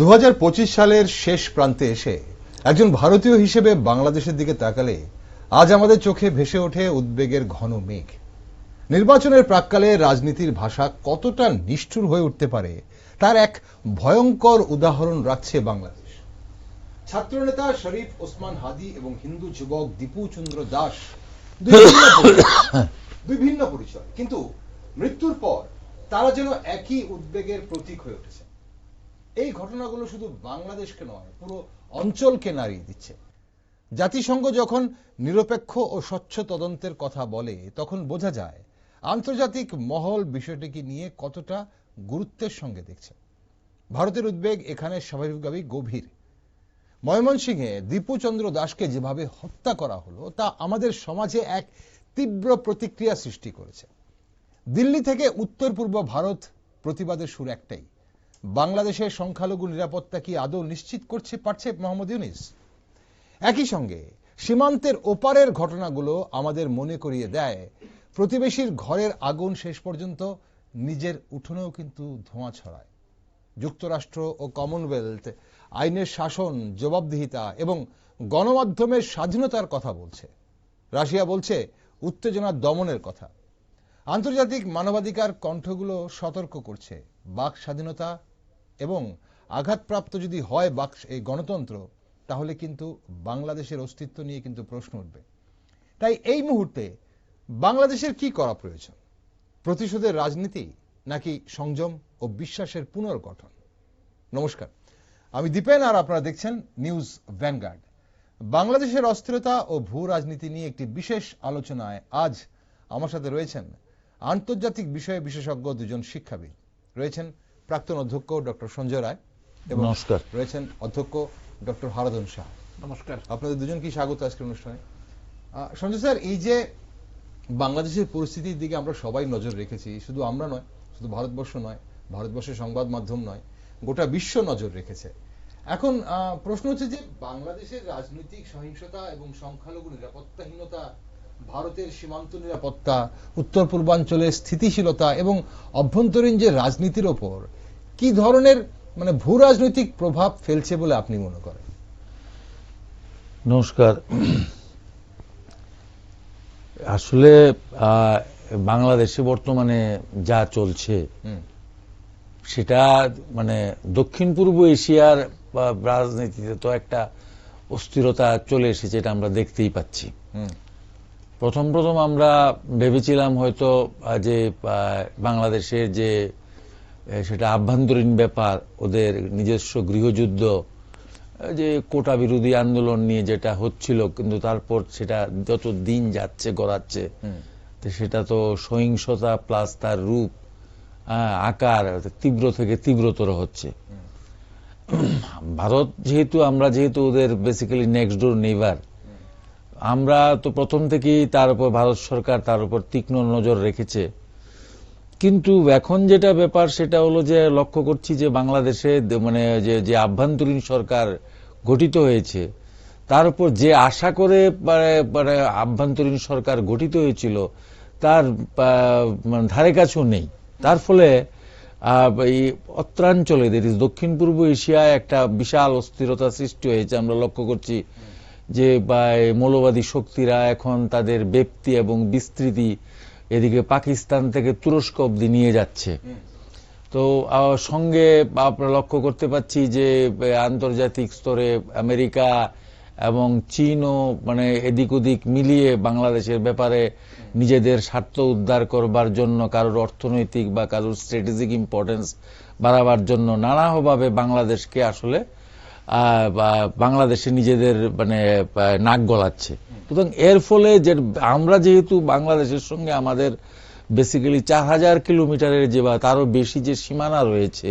2025 সালের শেষ প্রান্তে এসে একজন ভারতীয় হিসেবে বাংলাদেশের দিকে তাকালে আজ আমাদের চোখে ভেসে ওঠে উদ্বেগের ঘন মেঘ। নির্বাচনের প্রাক্কালে রাজনীতির ভাষা কতটা নিষ্ঠুর হয়ে উঠতে পারে তার এক ভয়ঙ্কর উদাহরণ রাখছে বাংলাদেশ। ছাত্রনেতা শরীফ ওসমান হাদি এবং হিন্দু যুবক দীপু চন্দ্র দাস দুই ভিন্ন পরিচয়, কিন্তু মৃত্যুর পর তারা যেন একই উদ্বেগের প্রতীক হয়ে উঠেছে। এই ঘটনাগুলো শুধু বাংলাদেশকে নয়, পুরো অঞ্চলকে নাড়িয়ে দিচ্ছে। জাতিসংঘ যখন নিরপেক্ষ ও স্বচ্ছ তদন্তের কথা বলে তখন বোঝা যায় আন্তর্জাতিক মহল বিষয়টিকে নিয়ে কতটা গুরুত্বের সঙ্গে দেখছে। ভারতের উদ্বেগ এখানে স্বাভাবিকভাবেই গভীর। ময়মনসিংহে দীপু চন্দ্র দাসকে যেভাবে হত্যা করা হলো তা আমাদের সমাজে এক তীব্র প্রতিক্রিয়া সৃষ্টি করেছে। দিল্লি থেকে উত্তর পূর্ব ভারত প্রতিবাদের সুর একটাই, বাংলাদেশের সংখ্যালঘু নিরাপত্তা কি আদৌ নিশ্চিত পারছে মোহাম্মদ ইউনূস? একই সঙ্গে সীমান্তের ওপারের ঘটনাগুলো আমাদের মনে করিয়ে দেয় প্রতিবেশীর ঘরের আগুন শেষ পর্যন্ত নিজের উঠোনেও কিন্তু ধোঁয়া ছড়ায়। যুক্তরাষ্ট্র ও কমনওয়েলথ আইনের শাসন, জবাবদিহিতা এবং গণমাধ্যমের স্বাধীনতার কথা বলছে। রাশিয়া বলছে উত্তেজনা দমনের কথা। আন্তর্জাতিক মানবাধিকার কণ্ঠগুলো সতর্ক করছে বাক স্বাধীনতা এবং আঘাতপ্রাপ্ত যদি হয় এই গণতন্ত্র, তাহলে কিন্তু বাংলাদেশের অস্তিত্ব নিয়ে কিন্তু প্রশ্ন উঠবে। তাই এই মুহূর্তে বাংলাদেশের কি করা প্রয়োজন? প্রতিশোধের রাজনীতি নাকি সংযম ও বিশ্বাসের পুনর্গঠন? নমস্কার, আমি দীপেন আর আপনারা দেখছেন নিউজ ভ্যানগার্ড। বাংলাদেশের অস্থিরতা ও ভূ রাজনীতি নিয়ে একটি বিশেষ আলোচনায় আজ আমার সাথে রয়েছেন আন্তর্জাতিক বিষয়ে বিশেষজ্ঞ দুজন শিক্ষাবিদ। রয়েছেন প্রাক্তন অধ্যক্ষ ডক্টর সঞ্জয় রায় এবং নমস্কার, রয়েছেন অধ্যক্ষ ডক্টর হারাধন শাহ। নমস্কার, আপনাদের দুজনকে স্বাগত আজকের অনুষ্ঠানে। সঞ্জয় স্যার, এই যে বাংলাদেশের পরিস্থিতির দিকে আমরা সবাই নজর রেখেছি, শুধু আমরা নয়, শুধু ভারতবর্ষ নয়, ভারতবর্ষের সংবাদ মাধ্যম নয়, গোটা বিশ্ব নজর রেখেছে। এখন প্রশ্ন হচ্ছে যে বাংলাদেশের রাজনৈতিক সহিংসতা এবং সংখ্যালঘু নিরাপত্তাহীনতা, ভারতের সীমান্ত নিরাপত্তা, উত্তর পূর্বাঞ্চলের স্থিতিশীলতা এবং অভ্যন্তরীণ যে রাজনীতির ওপর কি ধরনের ভূ রাজনৈতিক প্রভাব ফেলছে বলে আপনি মনে করেন? নমস্কার। আসলে বাংলাদেশে বর্তমানে যা চলছে সেটা দক্ষিণ পূর্ব এশিয়ার রাজনীতিতে তো একটা অস্থিরতা চলে এসেছে, এটা আমরা দেখতেই পাচ্ছি। প্রথম আমরা ভেবেছিলাম হয়তো যে বাংলাদেশের যে সেটা আভ্যন্তরীণ ব্যাপার, ওদের নিজস্ব গৃহযুদ্ধ, যে কোটা বিরোধী আন্দোলন নিয়ে যেটা হচ্ছিল, কিন্তু তারপর সেটা যত দিন যাচ্ছে গড়াচ্ছে, সেটা তো সহিংসতা প্লাস তার রূপ আকার তীব্র থেকে তীব্রতর হচ্ছে। ভারত আমরা যেহেতু ওদের বেসিক্যালি নেক্সট ডোর নেইবার, আমরা তো প্রথম থেকেই তার উপর ভারত সরকার তার উপর তীক্ষ্ণ নজর রেখেছে। কিন্তু এখন যেটা ব্যাপার সেটা হলো যে লক্ষ্য করছি যে বাংলাদেশে যে আভ্যন্তরীণ সরকার গঠিত হয়েছে, তার উপর যে আশা করে আভ্যন্তরীণ সরকার গঠিত হয়েছিল তার ধারে কাছেও নেই। তার ফলে এই অত্রাঞ্চলে দক্ষিণ পূর্ব এশিয়ায় একটা বিশাল অস্থিরতা সৃষ্টি হয়েছে। আমরা লক্ষ্য করছি যে মৌলবাদী শক্তিরা এখন তাদের ব্যাপ্তি এবং বিস্তৃতি এদিকে পাকিস্তান থেকে তুরস্ক অব্দি নিয়ে যাচ্ছে। তো সঙ্গে আমরা লক্ষ্য করতে পাচ্ছি যে আন্তর্জাতিক স্তরে আমেরিকা এবং চীনও এদিক ওদিক মিলিয়ে বাংলাদেশের ব্যাপারে নিজেদের স্বার্থ উদ্ধার করবার জন্য, কারোর অর্থনৈতিক বা কারোর স্ট্র্যাটেজিক ইম্পর্টেন্স বাড়াবার জন্য নানাভাবে বাংলাদেশকে আসলে বাংলাদেশে নিজেদের নাক গলাচ্ছে। সুতরাং এর ফলে যে আমরা যেহেতু বাংলাদেশের সঙ্গে আমাদের বেসিক্যালি 4000 কিলোমিটারের যে বা তারও বেশি যে সীমানা রয়েছে,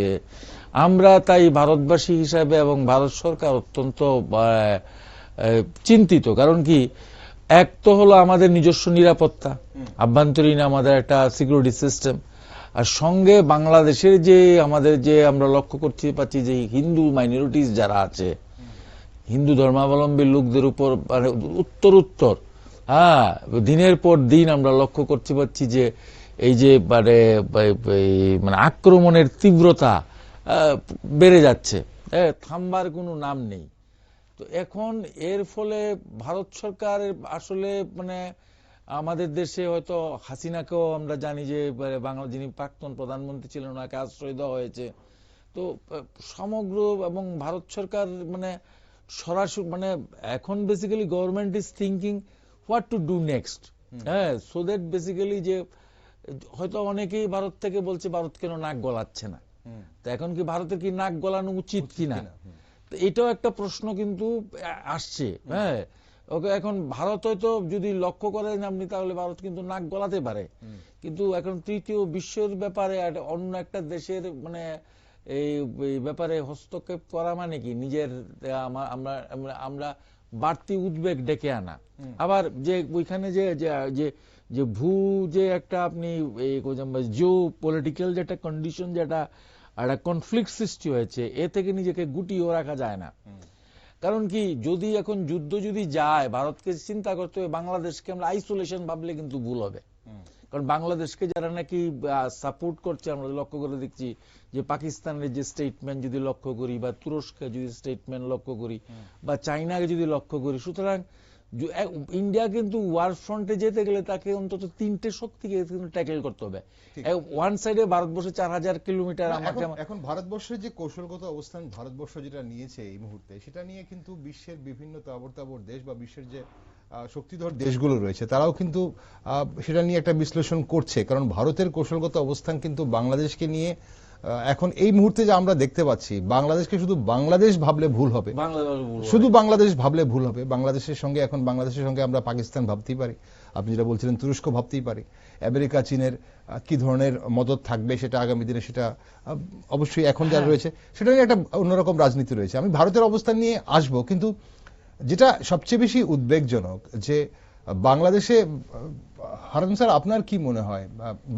আমরা তাই ভারতবাসী হিসাবে এবং ভারত সরকার অত্যন্ত চিন্তিত। কারণ কি, এক তো হলো আমাদের নিজস্ব নিরাপত্তা, আভ্যন্তরীণ আমাদের একটা সিকিউরিটি সিস্টেম, আর সঙ্গে বাংলাদেশের যে আমাদের যে আমরা লক্ষ্য করতে পাচ্ছি যে হিন্দু মাইনরিটিস যারা আছে, হিন্দু ধর্মাবলম্বী লোকদের উপর উত্তর দিনের পর দিন আমরা লক্ষ্য করতে পাচ্ছি যে এই যে আক্রমণের তীব্রতা বেড়ে যাচ্ছে। থামবার কোনো নাম নেই। তো এখন এর ফলে ভারত সরকার আসলে মানে আমাদের দেশে হয়তো হাসিনাকেও আমরা জানি যে বাংলা যিনি প্রাক্তন প্রধানমন্ত্রী ছিলেন ওনাকে আশ্রয় দেওয়া হয়েছে। তো সমগ্র এবং ভারত সরকার মানে সরাসরি মানে এখন basically government is thinking what to do next. হ্যাঁ, সো দ্যাট বেসিক্যালি যে হয়তো অনেকেই ভারত থেকে বলছে ভারত কেন নাক গলাচ্ছে না, তো এখন কি ভারতের কি নাক গলানো উচিত কিনা, তো এটাও একটা প্রশ্ন কিন্তু আসছে। হ্যাঁ, ওকে এখন ভারত হয়তো যদি লক্ষ্য করেন আপনি তাহলে ভারত কিন্তু নাক গলাতে পারে, কিন্তু এখন তৃতীয় বিশ্বের ব্যাপারে অন্য একটা দেশের মানে এই ব্যাপারে হস্তক্ষেপ করা মানে কি নিজের আমরা বাড়তি উদ্বেগ ডেকে আনা। আবার যে ওইখানে যে যে একটা আপনি জিও পলিটিক্যাল যেটা কন্ডিশন যেটা একটা কনফ্লিক্ট সৃষ্টি হয়েছে, এ থেকে নিজেকে গুটিয়েও রাখা যায় না। কারণ কি যদি এখন যুদ্ধ যদি যায়, ভারতকে চিন্তা করতে হবে বাংলাদেশকে আমরা আইসোলেশন ভাবলে কিন্তু ভুল হবে। কারণ বাংলাদেশকে যারা নাকি সাপোর্ট করছে আমরা লক্ষ্য করে দেখছি যে পাকিস্তানের যে স্টেটমেন্ট যদি লক্ষ্য করি বা তুরস্কের যদি স্টেটমেন্ট লক্ষ্য করি বা চাইনাকে যদি লক্ষ্য করি, সুতরাং ইন্ডিয়া কিন্তু ওয়ার ফ্রন্টে যেতে গেলে তাকে অন্তত 3টে শক্তিকে ট্যাকেল করতে হবে। ওয়ান সাইডে ভারতবর্ষে 4000 কিলোমিটার। এখন ভারতবর্ষের যে কৌশলগত অবস্থান ভারতবর্ষ যেটা নিয়েছে এই মুহূর্তে, সেটা নিয়ে কিন্তু বিশ্বের বিভিন্ন তাবড় দেশ বা বিশ্বের যে শক্তিধর দেশগুলো রয়েছে তারাও কিন্তু সেটা নিয়ে একটা বিশ্লেষণ করছে। কারণ ভারতের কৌশলগত অবস্থান কিন্তু বাংলাদেশকে নিয়ে এখন এই মুহূর্তে যে আমরা দেখতে পাচ্ছি, বাংলাদেশকে শুধু বাংলাদেশ ভাবলে ভুল হবে, শুধু বাংলাদেশ ভাবলে ভুল হবে। বাংলাদেশের সঙ্গে আমরা পাকিস্তান ভাবতেই পারি, আপনি যেটা বলছিলেন তুরস্ক ভাবতেই পারি, আমেরিকা চীনের কি ধরনের মদত থাকবে সেটা আগামী দিনে সেটা অবশ্যই এখন যারা রয়েছে সেটা নিয়ে একটা অন্যরকম রাজনীতি রয়েছে। আমি ভারতের অবস্থান নিয়ে আসবো, কিন্তু যেটা সবচেয়ে বেশি উদ্বেগজনক যে বাংলাদেশে, হারান স্যার আপনার কি মনে হয়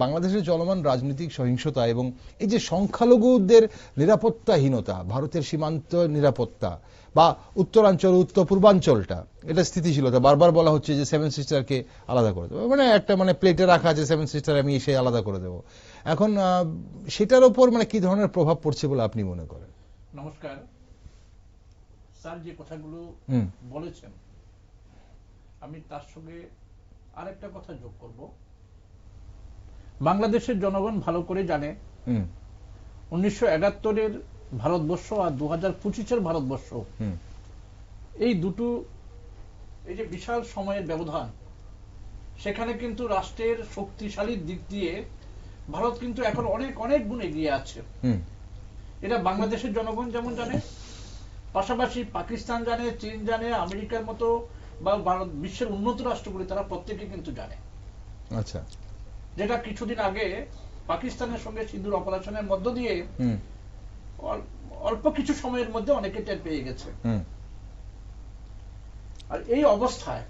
বাংলাদেশের চলমান রাজনৈতিক সহিংসতা এবং এই যে সংখ্যালঘুদের নিরাপত্তাহীনতা, ভারতের সীমান্ত নিরাপত্তা বা উত্তরাঞ্চল উত্তর পূর্বাঞ্চলটা এটা স্থিতিশীলতা, বারবার বলা হচ্ছে যে 7 সিস্টারকে আলাদা করে দেবো, মানে একটা মানে প্লেটে রাখা আছে 7 সিস্টার আমি এসে আলাদা করে দেবো, এখন সেটার উপর মানে কি ধরনের প্রভাব পড়ছে বলে আপনি মনে করেন? নমস্কার স্যার, যে কথাগুলো বলেছেন আমি তার সঙ্গে আরেকটা কথা যোগ করব। বাংলাদেশের জনগণ ভালো করে জানে 1971-এর ভারতবর্ষ আর 2025-এর ভারতবর্ষ, এই দুটো এই যে বিশাল সময়ের ব্যবধান, সেখানে কিন্তু রাষ্ট্রের শক্তিশালীর দিক দিয়ে ভারত কিন্তু এখন অনেক অনেক গুণ এগিয়ে আছে। এটা বাংলাদেশের জনগণ যেমন জানে, পাশাপাশি পাকিস্তান জানে, চীন জানে, আমেরিকার মতো বা ভারত বিশ্বের উন্নত রাষ্ট্রগুলি তারা প্রত্যেকে কিন্তু জানে। আচ্ছা, যেটা কিছুদিন আগে পাকিস্তানের সঙ্গে সিঁদুর অপারেশনের মধ্য দিয়ে অল্প কিছু সময়ের মধ্যে অনেকে টের পেয়ে গেছে। আর এই অবস্থায়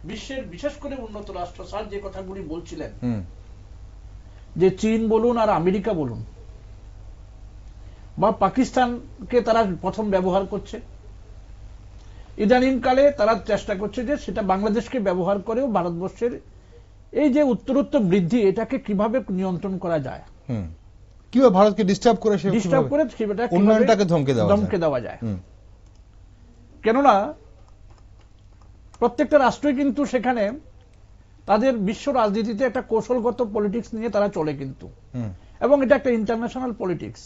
বিশ্বের বিশেষ করে উন্নত রাষ্ট্র, স্যার যে কথাগুলি বলছিলেন যে চীন বলুন আর আমেরিকা বলুন বা পাকিস্তানকে তারা প্রথম ব্যবহার করছে, ইদানিংকালে তারা চেষ্টা করছে যে সেটা বাংলাদেশকে ব্যবহার করেও ভারতবর্ষের এই যে উত্তরোত্তর বৃদ্ধি এটাকে কিভাবে নিয়ন্ত্রণ করা যায়, কিভাবে ভারতকে ডিস্টার্ব করে উন্নয়নটাকে ধমকে দেওয়া যায়। কেননা প্রত্যেকটা রাষ্ট্রই কিন্তু সেখানে তাদের বিশ্ব রাজনীতিতে একটা কৌশলগত পলিটিক্স নিয়ে তারা চলে কিন্তু, এবং এটা একটা ইন্টারন্যাশনাল পলিটিক্স।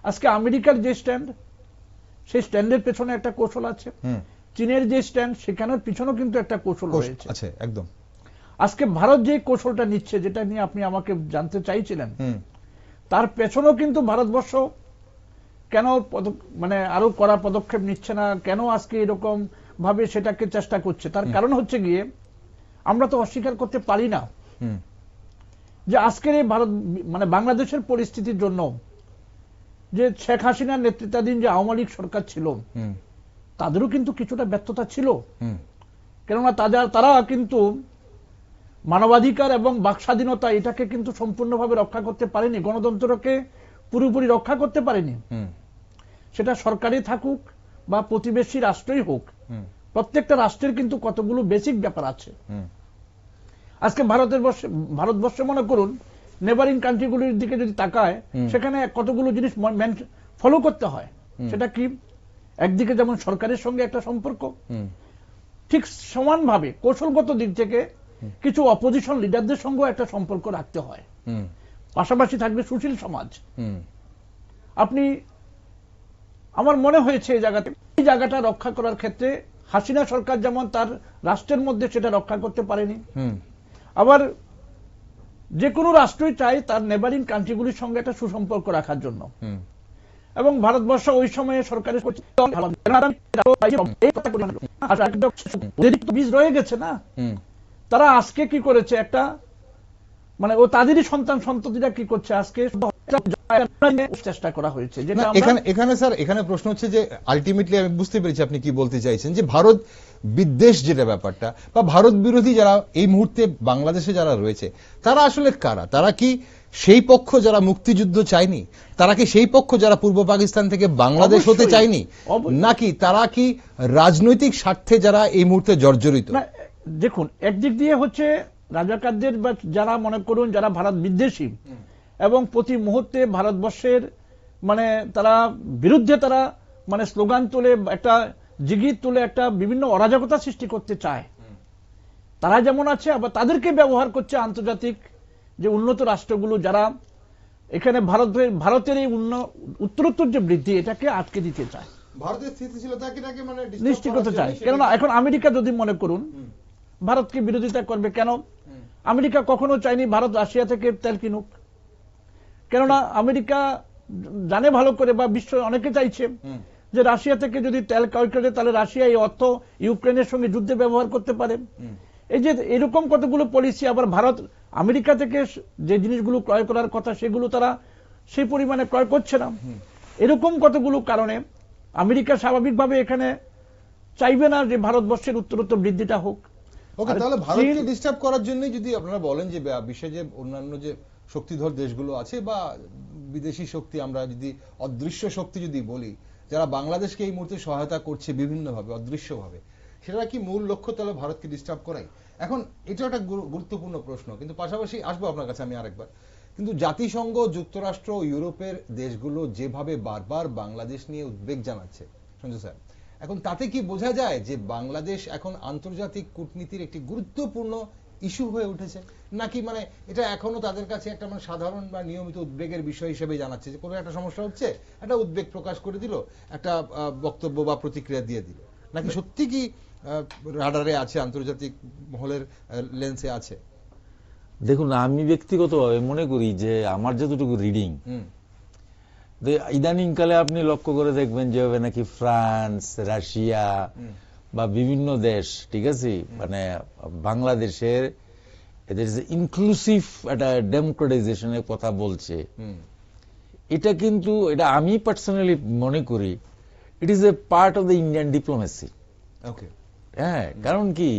আজকে আমেরিকার যে স্ট্যান্ড, সেই স্ট্যান্ডের পেছনে একটা কৌশল আছে, চীনের যে স্ট্যান্ড সেখানের পিছনেও কিন্তু একটা কৌশল রয়েছে। একদম। আজকে ভারত যে কৌশলটা নিচ্ছে, যেটা নিয়ে আপনি আমাকে জানতে চাইছিলেন, তার পেছনেও কিন্তু ভারতবর্ষ কেন মানে আরো কড়া পদক্ষেপ নিচ্ছে না, কেন আজকে এরকম ভাবে সেটাকে চেষ্টা করছে, তার কারণ হচ্ছে গিয়ে আমরা তো অস্বীকার করতে পারি না যে আজকের এই ভারত মানে বাংলাদেশের পরিস্থিতির জন্য যে শেখ হাসিনার নেতৃত্বাধীন যে আওয়ামী লীগ সরকার ছিল তাদেরও কিন্তু কিছুটা ব্যর্থতা ছিল। কেননা তারা কিন্তু মানবাধিকার এবং বাক স্বাধীনতা এটাকে কিন্তু সম্পূর্ণভাবে রক্ষা করতে পারেনি, গণতন্ত্রকে পুরোপুরি রক্ষা করতে পারেনি। সেটা সরকারি থাকুক বা প্রতিবেশী রাষ্ট্রই হোক, প্রত্যেকটা রাষ্ট্রের কিন্তু কতগুলো বেসিক ব্যাপার আছে। আজকে ভারতবর্ষে মনে করুন নেবারিং কান্ট্রিগুলির দিকে যদি তাকায়, সেখানে কতগুলো জিনিস ফলো করতে হয়। সেটা কি, একদিকে যেমন সরকারের সঙ্গে একটা সম্পর্ক, ঠিক সমানভাবে কৌশলগত দিক থেকে কিছু অপোজিশন লিডারদের সঙ্গে একটা সম্পর্ক রাখতে হয়। পাশাপাশি থাকবে সুশীল সমাজ। আপনি, আমার মনে হয়েছে এই জায়গাটা রক্ষা করার ক্ষেত্রে হাসিনা সরকার যেমন তার রাষ্ট্রের মধ্যে সেটা রক্ষা করতে পারেনি, আবার যে কোনো রাষ্ট্রই চায় তার নেবারিং কান্ট্রিগুলির সঙ্গে একটা সুসম্পর্ক রাখার জন্য। এবং ভারতবর্ষ ওই সময়ে সরকারের বীজ রয়ে গেছে না, তারা আজকে কি করেছে, একটা মানে ও তাদেরই সন্তান সন্ততিরা কি করছে আজকে চেষ্টা করা হয়েছে। এখানে স্যার, এখানে প্রশ্ন হচ্ছে যে আলটিমেটলি আমি বুঝতে পেরেছি আপনি কি বলতে চাইছেন, যে ভারত বিদ্বেষ যেটা ব্যাপারটা, বা ভারত বিরোধী যারা এই মুহূর্তে বাংলাদেশে যারা রয়েছে, তারা আসলে কারা? তারা কি সেই পক্ষ যারা মুক্তিযুদ্ধ চায়নি? তারা কি সেই পক্ষ যারা পূর্ব পাকিস্তান থেকে বাংলাদেশ হতে চায়নি? নাকি তারা কি রাজনৈতিক স্বার্থে যারা এই মুহূর্তে জর্জরিত? দেখুন, একদিক দিয়ে হচ্ছে রাজাকারদের বা যারা মনে করুন যারা ভারত বিদ্বেষী এবং প্রতি মুহূর্তে ভারতবর্ষের মানে তারা বিরুদ্ধে তারা মানে স্লোগান তুলে, একটা জিগির তুলে একটা বিভিন্ন অরাজকতা সৃষ্টি করতে চায়, তারা যেমন আছে, আবার তাদেরকে ব্যবহার করছে আন্তর্জাতিক যে উন্নত রাষ্ট্রগুলো, যারা এখানে ভারতের এই উত্তরোত্তর যে বৃদ্ধি এটাকে আটকে দিতে চায়, ভারতের স্থিতিশীলতাকে মানে নিশ্চিত করতে চায়। কেননা এখন আমেরিকা যদি মনে করুন ভারতকে বিরোধিতা করবে, কেন? আমেরিকা কখনো চায়নি ভারত রাশিয়া থেকে তেল কিনুক, কেননা আমেরিকা জানে ভালো করে, বা বিশ্ব অনেকে চাইছে যে রাশিয়া থেকে যদি তেল ক্রয় করে তাহলে রাশিয়া এই অর্থ ইউক্রেনের সঙ্গে যুদ্ধে ব্যবহার করতে পারে। এই যে এরকম কতগুলো পলিসি, আবার ভারত আমেরিকা থেকে যে জিনিসগুলো ক্রয় করার কথা সেগুলো তারা সেই পরিমাণে ক্রয় করছে না। এরকম কতগুলো কারণে আমেরিকা স্বাভাবিকভাবে এখানে চাইবে না যে ভারতবর্ষের উত্তরোত্তর বৃদ্ধিটা হোক। ওকে, তাহলে ভারতকে ডিস্টার্ব করার জন্যই যদি আপনারা বলেন যে বিশ্বে যে অন্যান্য যে শক্তিধর দেশগুলো আছে বা বিদেশি শক্তি, আমরা যদি অদৃশ্য শক্তি যদি বলি, যারা বাংলাদেশকে এই মুহূর্তে সহায়তা করছে বিভিন্নভাবে অদৃশ্যভাবে, সেটা কি মূল লক্ষ্য তাহলে ভারতকে ডিস্টার্ব করাই? এখন এটা একটা গুরুত্বপূর্ণ প্রশ্ন, কিন্তু পাশাপাশি আসবো আপনার কাছে আমি আরেকবার। কিন্তু জাতিসংঘ, যুক্তরাষ্ট্র, ইউরোপের দেশগুলো যেভাবে বারবার বাংলাদেশ নিয়ে উদ্বেগ জানাচ্ছে সঞ্জয় স্যার, এখন তাতে কি বোঝা যায় যে বাংলাদেশ এখন আন্তর্জাতিক কূটনীতির একটি গুরুত্বপূর্ণ ইস্যু হয়ে উঠেছে, নাকি মানে এটা এখনো তাদের কাছে একটা মানে সাধারণ বা নিয়মিত উদ্বেগের বিষয় হিসেবে জানাচ্ছে যে কোনো একটা সমস্যা হচ্ছে, একটা উদ্বেগ প্রকাশ করে দিল, একটা বক্তব্য বা প্রতিক্রিয়া দিয়ে দিল, নাকি সত্যি কি রাডারে আছে, আন্তর্জাতিক মহলের লেন্সে আছে? দেখুন, আমি ব্যক্তিগতভাবে মনে করি যে আমার যতটুকু রিডিং, ইদানিং কালে আপনি লক্ষ্য করে দেখবেন যেভাবে নাকি ফ্রান্স, রাশিয়া বা বিভিন্ন দেশ, ঠিক আছে, মানে বাংলাদেশের এদের যে ইনক্লুসিভ একটা ডেমোক্রেটাইজেশনের কথা বলছে, এটা কিন্তু এটা আমি পার্সোনালি মনে করি it is a part of the Indian diplomacy. হ্যাঁ, কারণ কি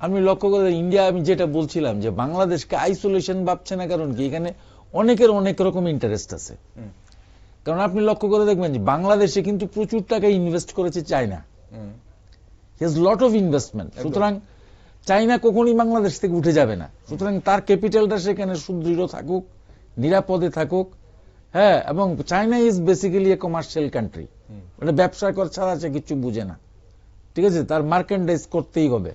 আমি লক্ষ্য করে ইন্ডিয়া, আমি যেটা বলছিলাম যে বাংলাদেশকে আইসোলেশন ভাবছে না, কারণ কি এখানে অনেকের অনেক রকম ইন্টারেস্ট আছে। কারণ আপনি লক্ষ্য করে দেখবেন যে বাংলাদেশে কিন্তু প্রচুর টাকা ইনভেস্ট করেছে China, his lot of investment. সুতরাং চায়না কখনই বাংলাদেশ থেকে উঠে যাবে না। সুতরাং তার ক্যাপিটালটা সেখানে সুদৃঢ় থাকুক, নিরাপদে থাকুক। হ্যাঁ, এবং China is basically A commercial country, মানে ব্যবসা করা ছাড়া সে কিছু বুঝে না, ঠিক আছে, তার মার্কেন্ডাইজ করতেই হবে।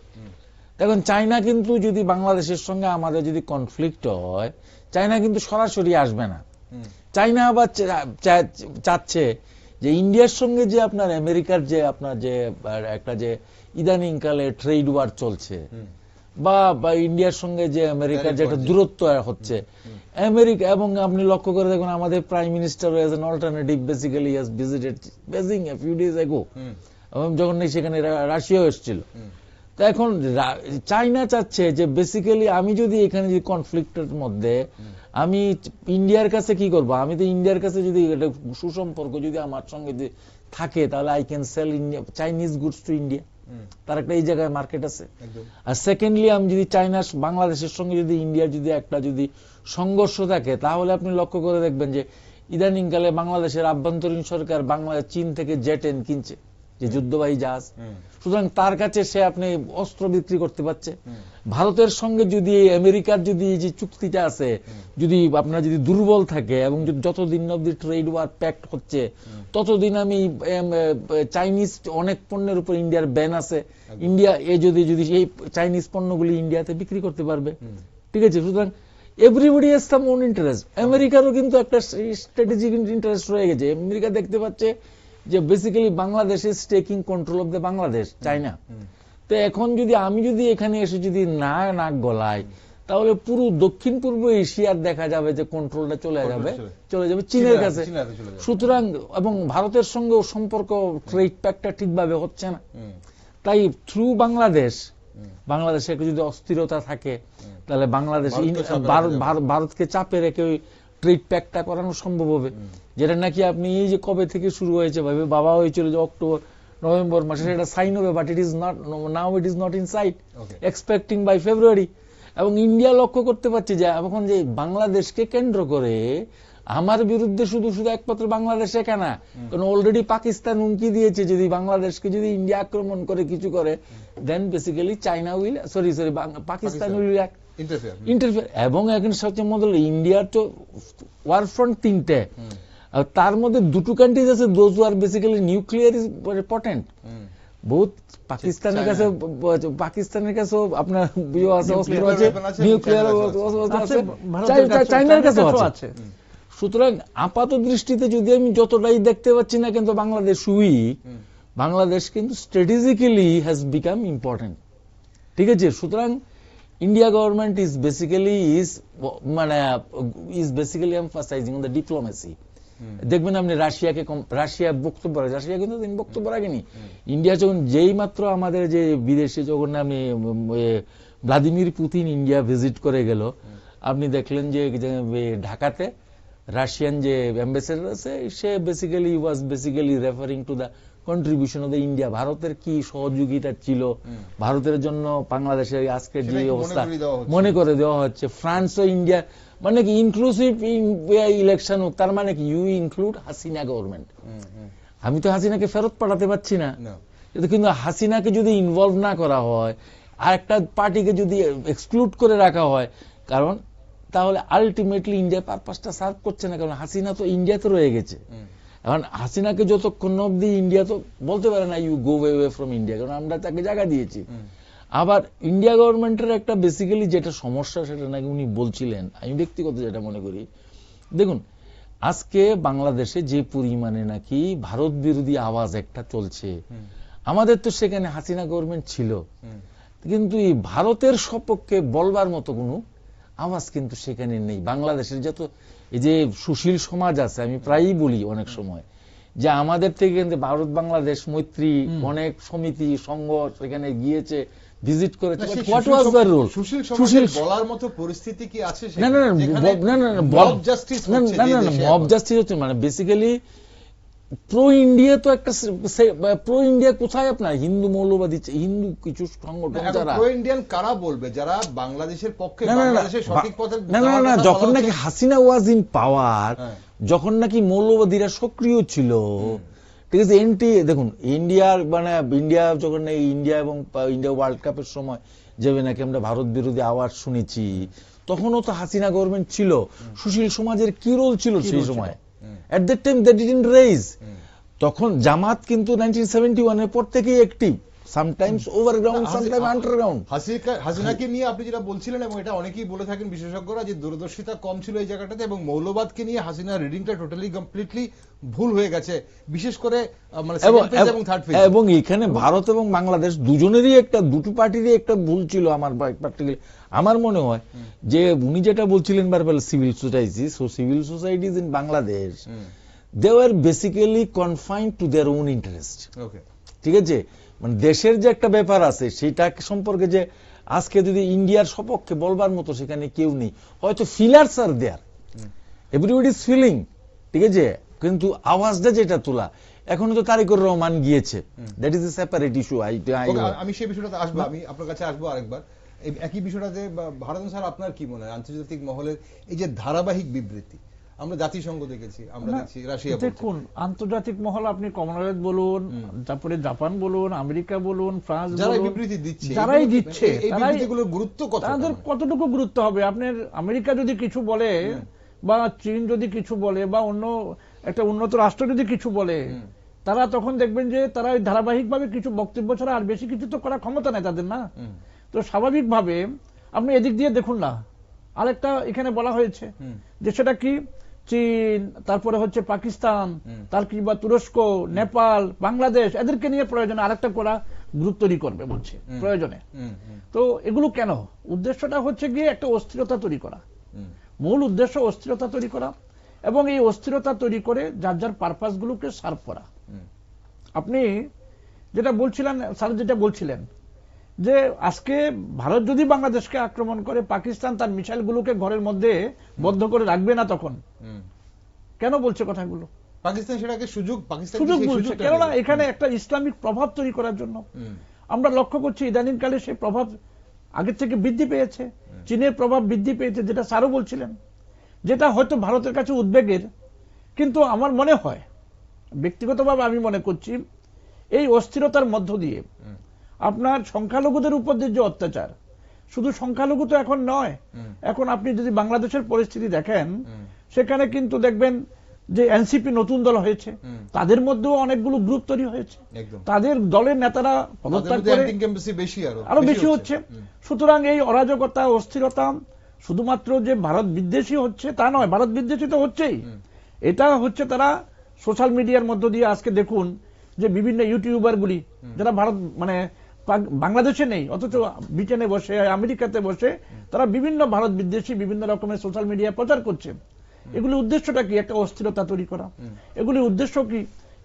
এখন চায়না কিন্তু যদি বাংলাদেশের সঙ্গে আমাদের যদি কনফ্লিক্ট হয়, চায়না কিন্তু সরাসরি আসবে না। চায়না আবার চাচ্ছে যে ইন্ডিয়ার সঙ্গে যে আপনার আমেরিকার যে আপনার যে একটা যে ইদানিং কালে ট্রেড ওয়ার চলছে, বা ইন্ডিয়ার সঙ্গে যে আমেরিকার যে একটা দূরত্ব হচ্ছে, আমেরিকা, এবং আপনি লক্ষ্য করে দেখুন আমাদের prime minister as an alternative basically has visited Beijing a few days ago, এবং যখন সেখানে রাশিয়াও এসেছিল। তো এখন চায়না চাচ্ছে যে বেসিক্যালি আমি যদি এখানে যদি কনফ্লিক্টের মধ্যে আমি ইন্ডিয়ার কাছে কি করব, আমি তো ইন্ডিয়ার কাছে যদি একটা সুসম্পর্ক যদি আমার সঙ্গে থাকে, তাহলে I can sell Chinese goods to India, তার একটা এই জায়গায় মার্কেট আছে। আর সেকেন্ডলি আমি যদি চায়না বাংলাদেশের সঙ্গে যদি ইন্ডিয়ার যদি একটা যদি সংঘর্ষ থাকে, তাহলে আপনি লক্ষ্য করে দেখবেন যে ইদানিং কালে বাংলাদেশের আভ্যন্তরীণ সরকার বাংলাদেশ চীন থেকে জেট কিনছে, যে যুদ্ধবাহী জাহাজ। সুতরাং তার কাছে সে আপনি অস্ত্র বিক্রি করতে পারছে। ভারতের সঙ্গে যদি আমেরিকার যদি যে চুক্তিটা আছে, যদি আপনার যদি দুর্বল থাকে এবং যতদিন অব্দি ট্রেড ওয়ার প্যাক্ট হচ্ছে ততদিন আমি চাইনিজ অনেক পণ্যের উপর ইন্ডিয়ার ব্যান আছে, ইন্ডিয়া যদি এই চাইনিজ পণ্যগুলি ইন্ডিয়াতে বিক্রি করতে পারবে। ঠিক আছে, সুতরাং everybody has some own interest. আমেরিকারও কিন্তু একটা স্ট্র্যাটেজিক ইন্টারেস্ট রয়ে গেছে। আমেরিকা দেখতে পাচ্ছে যে basically Bangladesh is taking control of the Bangladesh, China. তো এখন যদি আমি এখানে এসে যদি নাক গলাই, তাহলে পুরো দক্ষিণ পূর্ব এশিয়ার দেখা যাবে যে কন্ট্রোলটা চলে যাবে চীনের কাছে। সুতরাং এবং ভারতের সঙ্গে সম্পর্ক ট্রেড প্যাক্টটা ঠিকভাবে হচ্ছে না। তাই থ্রু বাংলাদেশে যদি অস্থিরতা থাকে, তাহলে বাংলাদেশ ভারতকে চাপে রেখে ওই ট্রেড প্যাক্টটা করানো সম্ভব হবে। যেটা নাকি আপনি এই যে কবে থেকে শুরু হয়েছে ভাবে বাবা হয়েছিল যে অক্টোবর নভেম্বর মাসে, সেটা সাইন হবে, but it is not now, it is not in sight, expecting by February. এবং ইন্ডিয়া লক্ষ্য করতে পারছে যে এখন যে বাংলাদেশকে কেন্দ্র করে আমার বিরুদ্ধে শুধু একমাত্র বাংলাদেশ একা না, কারণ অলরেডি পাকিস্তান হুমকি দিয়েছে যদি বাংলাদেশকে যদি ইন্ডিয়া আক্রমণ করে কিছু করে, then basically China will Pakistan will interfere. এবং এখন সবচেয়ে মধ্যে ইন্ডিয়ার তো ওয়ার ফ্রন্ট 3টে, আর তার মধ্যে 2 কান্ট্রিজ আছে those are basically nuclear is potent. বহুত পাকিস্তানের কাছে আপনার অস্ত্র আছে, নিউক্লিয়ার চাইনার কাছে আছে। সুতরাং আপাত দৃষ্টিতে যদি আমি যতটাই দেখতে পাচ্ছি না, কিন্তু বাংলাদেশ কিন্তু স্ট্র্যাটেজিক্যালি হ্যাজ বিকাম ইম্পর্টেন্ট। ঠিক আছে, সুতরাং India government is basically emphasising on the diplomacy. দেখবেন আপনি রাশিয়া কিন্তু বক্তব্য রাখেনি। ইন্ডিয়া যখন যেই মাত্র আমাদের যে বিদেশে যখন আমি ভ্লাদিমির পুতিন ইন্ডিয়া ভিজিট করে গেল, আপনি দেখলেন যে ঢাকাতে রাশিয়ান যে অ্যাম্বাসেডর আছে, সে basically referring to the contribution of the India, ভারতের কি সহযোগিতা ছিল ভারতের জন্য বাংলাদেশের আজকের যে অবস্থা মনে করে দেওয়া হচ্ছে। ফ্রান্স ও ইন্ডিয়া মানে কি ইনক্লুসিভ ইলেকশন, তার মানে কি ইউ ইনক্লুড হাসিনা গভর্নমেন্ট। আমি তো হাসিনাকে ফেরত পাঠাতে পারছি না, কিন্তু হাসিনাকে যদি ইনভলভ না করা হয় আর একটা পার্টিকে যদি এক্সক্লুড করে রাখা হয়, কারণ তাহলে আলটিমেটলি ইন্ডিয়া পারপাসটা সার্ভ করছে না, কারণ হাসিনা তো ইন্ডিয়াতে রয়ে গেছে। এখন হাসিনাকে যতক্ষণ অব্দি ইন্ডিয়া তো বলতে পারে না you go way from India, কারণ আমরা তাকে জায়গা দিয়েছি। আবার ইন্ডিয়া গভর্নমেন্টের একটা বেসিক্যালি যেটা সমস্যা, সেটা নাকি উনি বলছিলেন, আমি ব্যক্তিগত যেটা মনে করি, দেখুন আজকে বাংলাদেশে যে পরিমাণে নাকি ভারত বিরোধী আওয়াজ একটা চলছে, আমাদের তো সেখানে হাসিনা গভর্নমেন্ট ছিল, কিন্তু এই ভারতের সপক্ষে বলবার মতো কোনো আওয়াজ কিন্তু সেখানে নেই। বাংলাদেশের যত এই যে সুশীল সমাজ আছে, আমি প্রায়ই বলি অনেক সময় যে আমাদের থেকে কিন্তু ভারত বাংলাদেশ মৈত্রী অনেক সমিতি সংঘ সেখানে গিয়েছে, ভিজিট করেছে। What was the role? সুশীল বলার মতো পরিস্থিতি কি আছে? না, মব জাস্টিস হচ্ছে মানে বেসিক্যালি প্রো ইন্ডিয়া তো একটা প্রো ইন্ডিয়া কোথায় আপনার হিন্দু মৌলবাদী হিন্দু কিছু সংগঠন যারা প্রো ইন্ডিয়ান কারা বলবে, যারা বাংলাদেশের পক্ষে সঠিক পথে না যখন নাকি হাসিনা ওয়াজ ইন পাওয়ার, যখন নাকি মৌলবাদীরা সক্রিয় ছিল, ঠিক আছে, দেখুন ইন্ডিয়ার মানে ইন্ডিয়া যখন ইন্ডিয়া এবং ইন্ডিয়া ওয়ার্ল্ড কাপের সময় যাবে নাকি আমরা ভারত বিরোধী আওয়াজ শুনেছি, তখনও তো হাসিনা গভর্নমেন্ট ছিল। সুশীল সমাজের কি রোল ছিল সেই সময়? At that time they didn't raise. তখন জামাত কিন্তু 1971 এর পর থেকেই active, sometimes overground, sometime underground. হাসিনাকে নিয়ে আপনি যেটা বলছিলেন, এবং এটা অনেকেই বলে থাকেন বিশেষজ্ঞরা, যে দূরদর্শিতা কম ছিল এই জায়গাটাতে, এবং মৌলবাদকে নিয়ে হাসিনার রিডিংটা টোটালি কমপ্লিটলি ভুল হয়ে গেছে, বিশেষ করে মানে সেকেন্ড ফেজ এবং থার্ড ফেজ। এবং এখানে ভারত এবং বাংলাদেশ দুজনেরই দুটো পার্টিরই একটা ভুল ছিল আমার পার্টিকুলার। আমার মনে হয় যে উনি যেটা বলছিলেন বারবার civil society, so civil societies in Bangladesh they were basically confined to their own interest. ঠিক আছে, মানে দেশের যে একটা ব্যাপার আছে সেটা সম্পর্কে যে আজকে যদি ইন্ডিয়ার সপক্ষে বলবার মতো সেখানে কেউ নেই, হয়তো feelers are there, everybody is feeling, ঠিক আছে, কিন্তু আওয়াজটা যেটা তোলা এখনো তো তারিকুর রহমান গিয়েছে, that is a separate issue. আমি সেই বিষয়টাতে আসবো, আমি আপনার কাছে আসবো আরেকবার একই বিষয়টাতে। ভারত স্যার, আপনার কি মনে হয় আন্তর্জাতিক মহলের এই যে ধারাবাহিক বিবৃতি, আমরা জাতিসংঘ দেখেছি, আমরা দেখছি রাশিয়া বলছে। দেখুন, আন্তর্জাতিক মহল আপনি কমনওয়েলথ বলুন, তারপরে জাপান বলুন, আমেরিকা বলুন, ফ্রান্স যারা বলুন, বিবৃতি দিচ্ছে, যারাই দিচ্ছে, এই বিবৃতিগুলোর গুরুত্ব কত? তাদের কতটুকু গুরুত্ব হবে? আপনার আমেরিকা যদি কিছু বলে বা চীন যদি কিছু বলে বা অন্য একটা উন্নত রাষ্ট্র যদি কিছু বলে, তারা তখন দেখবেন যে তারা ধারাবাহিকভাবে কিছু বক্তব্য ছাড়া আর বেশি কিছু তো করার ক্ষমতা নেই তাদের, না? তো স্বাভাবিকভাবে আপনি এদিক দিয়ে দেখুন না, আরেকটা এখানে বলা হয়েছে যে সেটা কি, চীন, তারপরে হচ্ছে পাকিস্তান, তার কিংবা তুরস্ক, নেপাল, বাংলাদেশ, এদেরকে নিয়ে প্রয়োজনে আরেকটা করা গ্রুপ তৈরি করবে বলছে প্রয়োজনে। তো এগুলো কেন? উদ্দেশ্যটা হচ্ছে গিয়ে একটা অস্থিরতা তৈরি করা, মূল উদ্দেশ্য অস্থিরতা তৈরি করা, এবং এই অস্থিরতা তৈরি করে যার যার পারপাস গুলোকে সার্ভ করা। আপনি যেটা বলছিলেন, স্যার যেটা বলছিলেন যে আজকে ভারত যদি বাংলাদেশকে আক্রমণ করে, পাকিস্তান তার মিসাইলগুলোকে ঘরের মধ্যে বদ্ধ করে রাখবে না তখন? কেন বলছে কথাগুলো? পাকিস্তান সেটাকে সুযোগ বলছে, কেননা এখানে একটা ইসলামিক প্রভাব তৈরি করার জন্য। আমরা লক্ষ্য করছি ইদানিংকালে সেই প্রভাব আগের থেকে বৃদ্ধি পেয়েছে, চীনের প্রভাব বৃদ্ধি পেয়েছে, যেটা স্যারও বলছিলেন, যেটা হয়তো ভারতের কাছে উদ্বেগের। কিন্তু আমার মনে হয়, ব্যক্তিগতভাবে আমি মনে করছি, এই অস্থিরতার মধ্য দিয়ে আপনার সংখ্যালঘুদের উপর যে অত্যাচার, শুধু সংখ্যালঘু তো এখন নয়, এখন আপনি যদি বাংলাদেশের পরিস্থিতি দেখেন, সেখানে কিন্তু দেখবেন যে এনসিপি নতুন দল হয়েছে, তাদের মধ্যেও অনেকগুলো গ্রুপ তৈরি হয়েছে, তাদের দলের নেতারা পদত্যাগ করে আরো বেশি হচ্ছে। সুতরাং এই অরাজকতা, অস্থিরতা শুধুমাত্র যে ভারত বিদ্বেষী হচ্ছে তা নয়, ভারত বিদ্বেষী তো হচ্ছেই, এটা হচ্ছে তারা সোশ্যাল মিডিয়ার মধ্য দিয়ে। আজকে দেখুন যে বিভিন্ন ইউটিউবার গুলি যারা ভারত মানে বাংলাদেশে নেই, অথচ ব্রিটেনে বসে, আমেরিকাতে বসে তারা বিভিন্ন ভারত বিদ্বেষী বিভিন্ন রকমের সোশ্যাল মিডিয়া প্রচার করছে। এগুলির উদ্দেশ্যটা কি? একটা অস্থিরতা তৈরি করা। এগুলির উদ্দেশ্য কি?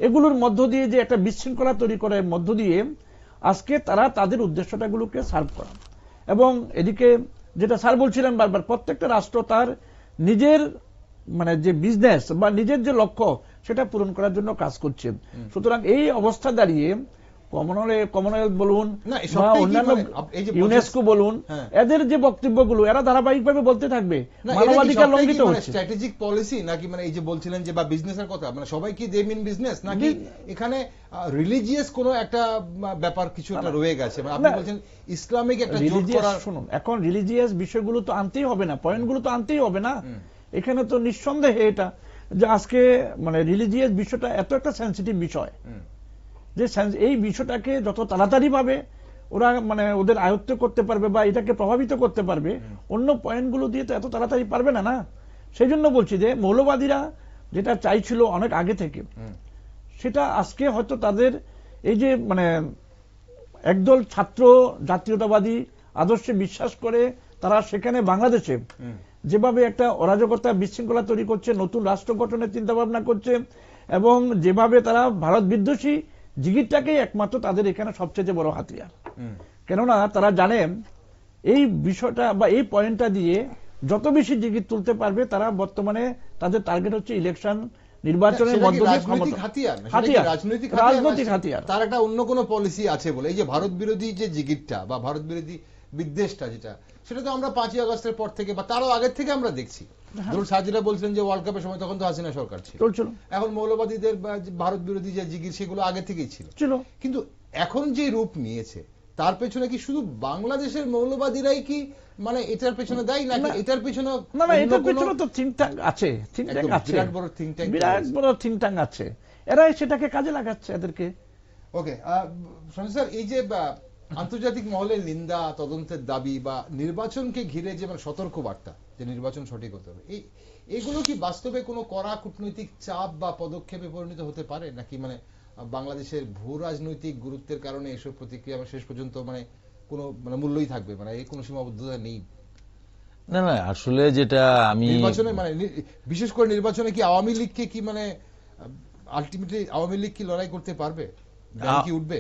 এগুলোর মধ্য দিয়ে যে একটা বিশৃঙ্খলা তৈরি করার মধ্য দিয়ে আজকে তারা তাদের উদ্দেশ্যটাগুলোকে সার্ভ করা। এবং এদিকে যেটা স্যার বলছিলেন বারবার, প্রত্যেকটা রাষ্ট্র তার নিজের মানে যে বিজনেস বা নিজের যে লক্ষ্য সেটা পূরণ করার জন্য কাজ করছে। সুতরাং এই অবস্থা দাঁড়িয়ে কমনওয়েলথ বলুন বা অন্যান্য ইউনেস্কো বলুন, এদের যে বক্তব্যগুলো এরা ধারাবাহিকভাবে বলতে থাকবে, মানবাধিকার লঙ্ঘিত হচ্ছে। স্ট্র্যাটেজিক পলিসি নাকি, মানে এই যে বলছিলেন যে বা বিজনেসের কথা, মানে সবাই কি দে মিন বিজনেস, নাকি এখানে রিলিজিয়াস কোনো একটা ব্যাপার কিছু একটা রয়ে গেছে? মানে আপনি বলছেন ইসলামিক একটা জোট করা। শুনুন, এখন রিলিজিয়াস বিষয়গুলো তো আনতেই হবে না, পয়েন্টগুলো তো আনতেই হবে না। এখানে তো নিঃসন্দেহে এটা যে আজকে মানে রিলিজিয়াস বিষয়টা এত একটা সেন্সিটিভ বিষয় যে এই বিষয়টাকে যত তাড়াতাড়ি ভাবে ওরা মানে ওদের আয়ত্ত করতে পারবে বা এটাকে প্রভাবিত করতে পারবে, অন্য পয়েন্টগুলো দিয়ে তো এত তাড়াতাড়ি পারবে না। সেই জন্য বলছি যে মৌলবাদীরা যেটা চাইছিল অনেক আগে থেকে, সেটা আজকে হয়তো তাদের এই যে মানে একদল ছাত্র জাতীয়তাবাদী আদর্শে বিশ্বাস করে তারা সেখানে বাংলাদেশে যেভাবে একটা অরাজকতা, বিশৃঙ্খলা তৈরি করছে, নতুন রাষ্ট্র গঠনের চিন্তা ভাবনা করছে, এবং যেভাবে তারা ভারত বিদ্বেষী জিগিরটাকেই একমাত্র তাদের এখানে সবচেয়ে বড় হাতিয়ার। কেননা তারা জানেন এই বিষয়টা বা এই পয়েন্টটা দিয়ে যত বেশি জিগির তুলতে পারবে, তারা বর্তমানে তাদের টার্গেট হচ্ছে ইলেকশন, নির্বাচনের মধ্য দিয়ে রাজনৈতিক হাতিয়ার। তার একটা অন্য কোনো পলিসি আছে বলে এই যে ভারত বিরোধী যে জিগিরটা বা ভারত বিরোধী বিদ্বেষটা, যেটা সেটা তো আমরা 5ই আগস্টের পর থেকে বা তারও আগের থেকে আমরা দেখছি। ধরুন সাজিরা বলছিলেন যে ওয়ার্ল্ড কাপের সময় তখন তো হাসিনা সরকার ছিল, এখন মৌলবাদীদের ভারত বিরোধী যে জিগির সেগুলো আগে থেকেই ছিল। কিন্তু এখন যে রূপ নিয়েছে তার পেছনে কি শুধু বাংলাদেশের মৌলবাদীরাই কি মানে এটার পেছনে দায়ী, নাকি এটার পেছনে? না, এটার পেছনে তো থিঙ্ক ট্যাঙ্ক আছে, বিরাট বড় থিঙ্ক ট্যাঙ্ক আছে, এরাই সেটাকে কাজে লাগাচ্ছে এদেরকে। ওকে স্যার, এই যে আন্তর্জাতিক মহলের নিন্দা, তদন্তের দাবি বা নির্বাচনকে ঘিরে যে মানে সতর্ক বার্তা যে নির্বাচন সঠিক হতে হবে, এগুলো কি বাস্তবে কোনো কড়া কূটনৈতিক চাপ বা পদক্ষেপে পরিণত হতে পারে, নাকি মানে বাংলাদেশের ভূ রাজনৈতিক গুরুত্বের কারণে এসব প্রতিক্রিয়া শেষ পর্যন্ত মানে কোনো মানে মূল্যই থাকবে, মানে এই কোনো সীমাবদ্ধতা নেই? না, আসলে যেটা আমি নির্বাচনে মানে বিশেষ করে নির্বাচনে কি আওয়ামী লীগকে কি মানে আলটিমেটলি আওয়ামী লীগ কি লড়াই করতে পারবে, ব্যান কি উঠবে?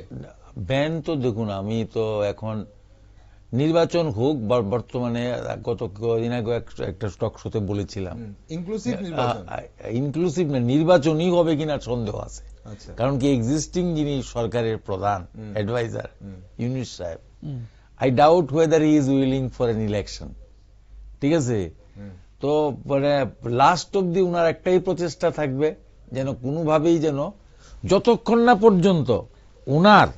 ব্যান তো দেখুন, আমি তো এখন নির্বাচন হোক, বর্তমানে গত কদিন আগে একটা টক শোতে বলেছিলাম ইনক্লুসিভ না, নির্বাচনই হবে কিনা সন্দেহ আছে। কারণ কি এক্সিস্টিং যিনি সরকারের প্রধান অ্যাডভাইজার ইউনূস সাহেব, I doubt whether he is willing for an election. ঠিক আছে, তো মানে লাস্ট অব্দি উনার একটাই প্রচেষ্টা থাকবে, যেন কোনোভাবেই যেন যতক্ষণ না পর্যন্ত উনার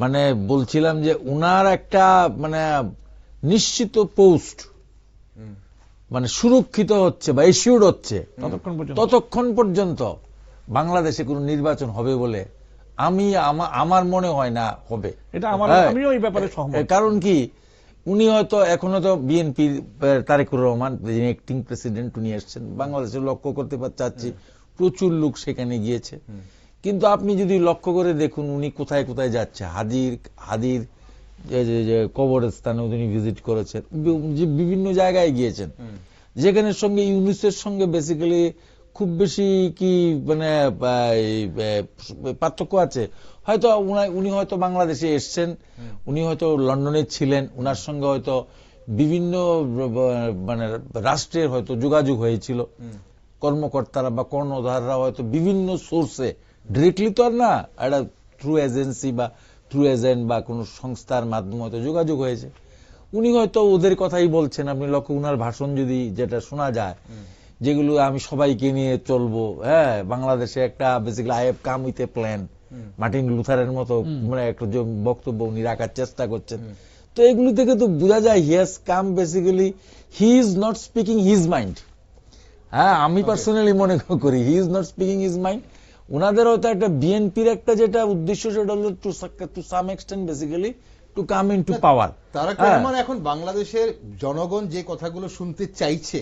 মানে বলছিলাম যে উনার একটা মানে নিশ্চিত পোস্ট মানে সুরক্ষিত হচ্ছে বা ইস্যুড হচ্ছে ততক্ষণ পর্যন্ত বাংলাদেশে কোনো নির্বাচন হবে বলে আমার মনে হয় না হবে। এটা আমিও এই ব্যাপারে সহমত। কারণ কি, উনি হয়তো এখনো তো বিএনপির তারেকুর রহমান যিনি অ্যাক্টিং প্রেসিডেন্ট, উনি এসছেন বাংলাদেশে, লক্ষ্য করতে চাচ্ছি প্রচুর লোক সেখানে গিয়েছে। কিন্তু আপনি যদি লক্ষ্য করে দেখুন উনি কোথায় কোথায় যাচ্ছে, হাদির যে কবরস্থানে উনি ভিজিট করেছেন, বিভিন্ন জায়গায় গিয়েছেন, যেখানে সঙ্গে ইউনুসের সঙ্গে বেসিক্যালি খুব বেশি কি মানে পার্থক্য আছে। হয়তো উনি হয়তো বাংলাদেশে এসছেন, উনি হয়তো লন্ডনে ছিলেন, উনার সঙ্গে হয়তো বিভিন্ন মানে রাষ্ট্রের হয়তো যোগাযোগ হয়েছিল, কর্মকর্তারা বা কর্ণধাররা হয়তো বিভিন্ন সোর্সে, ডিরেক্টলি তো আর না, একটা থ্রু এজেন্সি বা থ্রু এজেন্ট বা কোনো সংস্থার মাধ্যমে হয়তো যোগাযোগ হয়েছে। উনি হয়তো ওদের কথাই বলছেন। আপনি লক্ষ্য, উনার ভাষণ যদি যেটা শোনা যায়, যেগুলো আমি সবাইকে নিয়ে চলবো, হ্যাঁ বাংলাদেশে একটা basically I have come with a plan, Martin লুথারের মতো মানে একটা বক্তব্য উনি রাখার চেষ্টা করছেন। তো এগুলো থেকে তো বোঝা যায় he has come basically, he is not speaking his mind. হ্যাঁ, আমি পার্সোনালি মনে করি he is not speaking his mind. ওনাদের হয়তো একটা বিএনপির একটা যেটা উদ্দেশ্য, সেটা হলো to some extent basically to come into power. Tarique Rahman এখন বাংলাদেশের জনগণ যে কথাগুলো শুনতে চাইছে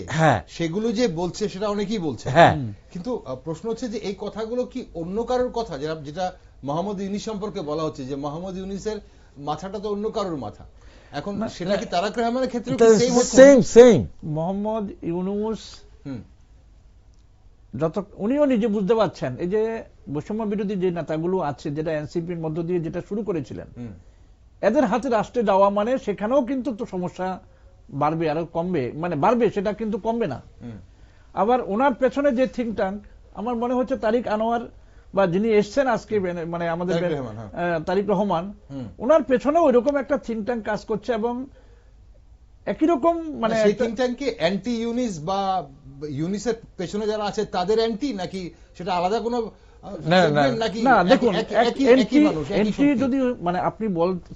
সেগুলো যে বলছে সেটা অনেকেই বলছে, কিন্তু প্রশ্ন হচ্ছে যে এই কথাগুলো কি অন্য কারোর কথা, যেটা মোহাম্মদ ইউনূস সম্পর্কে বলা হচ্ছে যে মোহাম্মদ ইউনূসের মাথাটা তো অন্য কারোর মাথা, এখন সেটা কি তারেক রহমানের ক্ষেত্রে সেম? মোহাম্মদ ইউনূস উনিও নিজে বুঝতে পারছেন এই যে বৈষম্য বিরোধী যে নেতাগুলো আছে, যেটা এনসিপির মধ্য দিয়ে যেটা শুরু করেছিলেন, এদের হাতে রাষ্ট্রে যাওয়া মানে সেখানেও কিন্তু তো সমস্যা বাড়বে, আরো কমবে, মানে বাড়বে, সেটা কিন্তু কমবে না। আবার ওনার পেছনে যে থিঙ্ক ট্যাঙ্ক, আমার মনে হচ্ছে তারিক আনোয়ার বা যিনি এসছেন আজকে মানে আমাদের তারিক রহমান, ওনার পেছনেও ওইরকম একটা থিঙ্ক ট্যাঙ্ক কাজ করছে এবং একই রকম মানে সেই থিঙ্ক ট্যাঙ্ক কি অ্যান্টি ইউনিস বা ইউনিসের পেছনে যারা আছে তাদের অ্যান্টি, নাকি সেটা আলাদা কোনো না? দেখুন, এন্ট্রি যদি মানে আপনি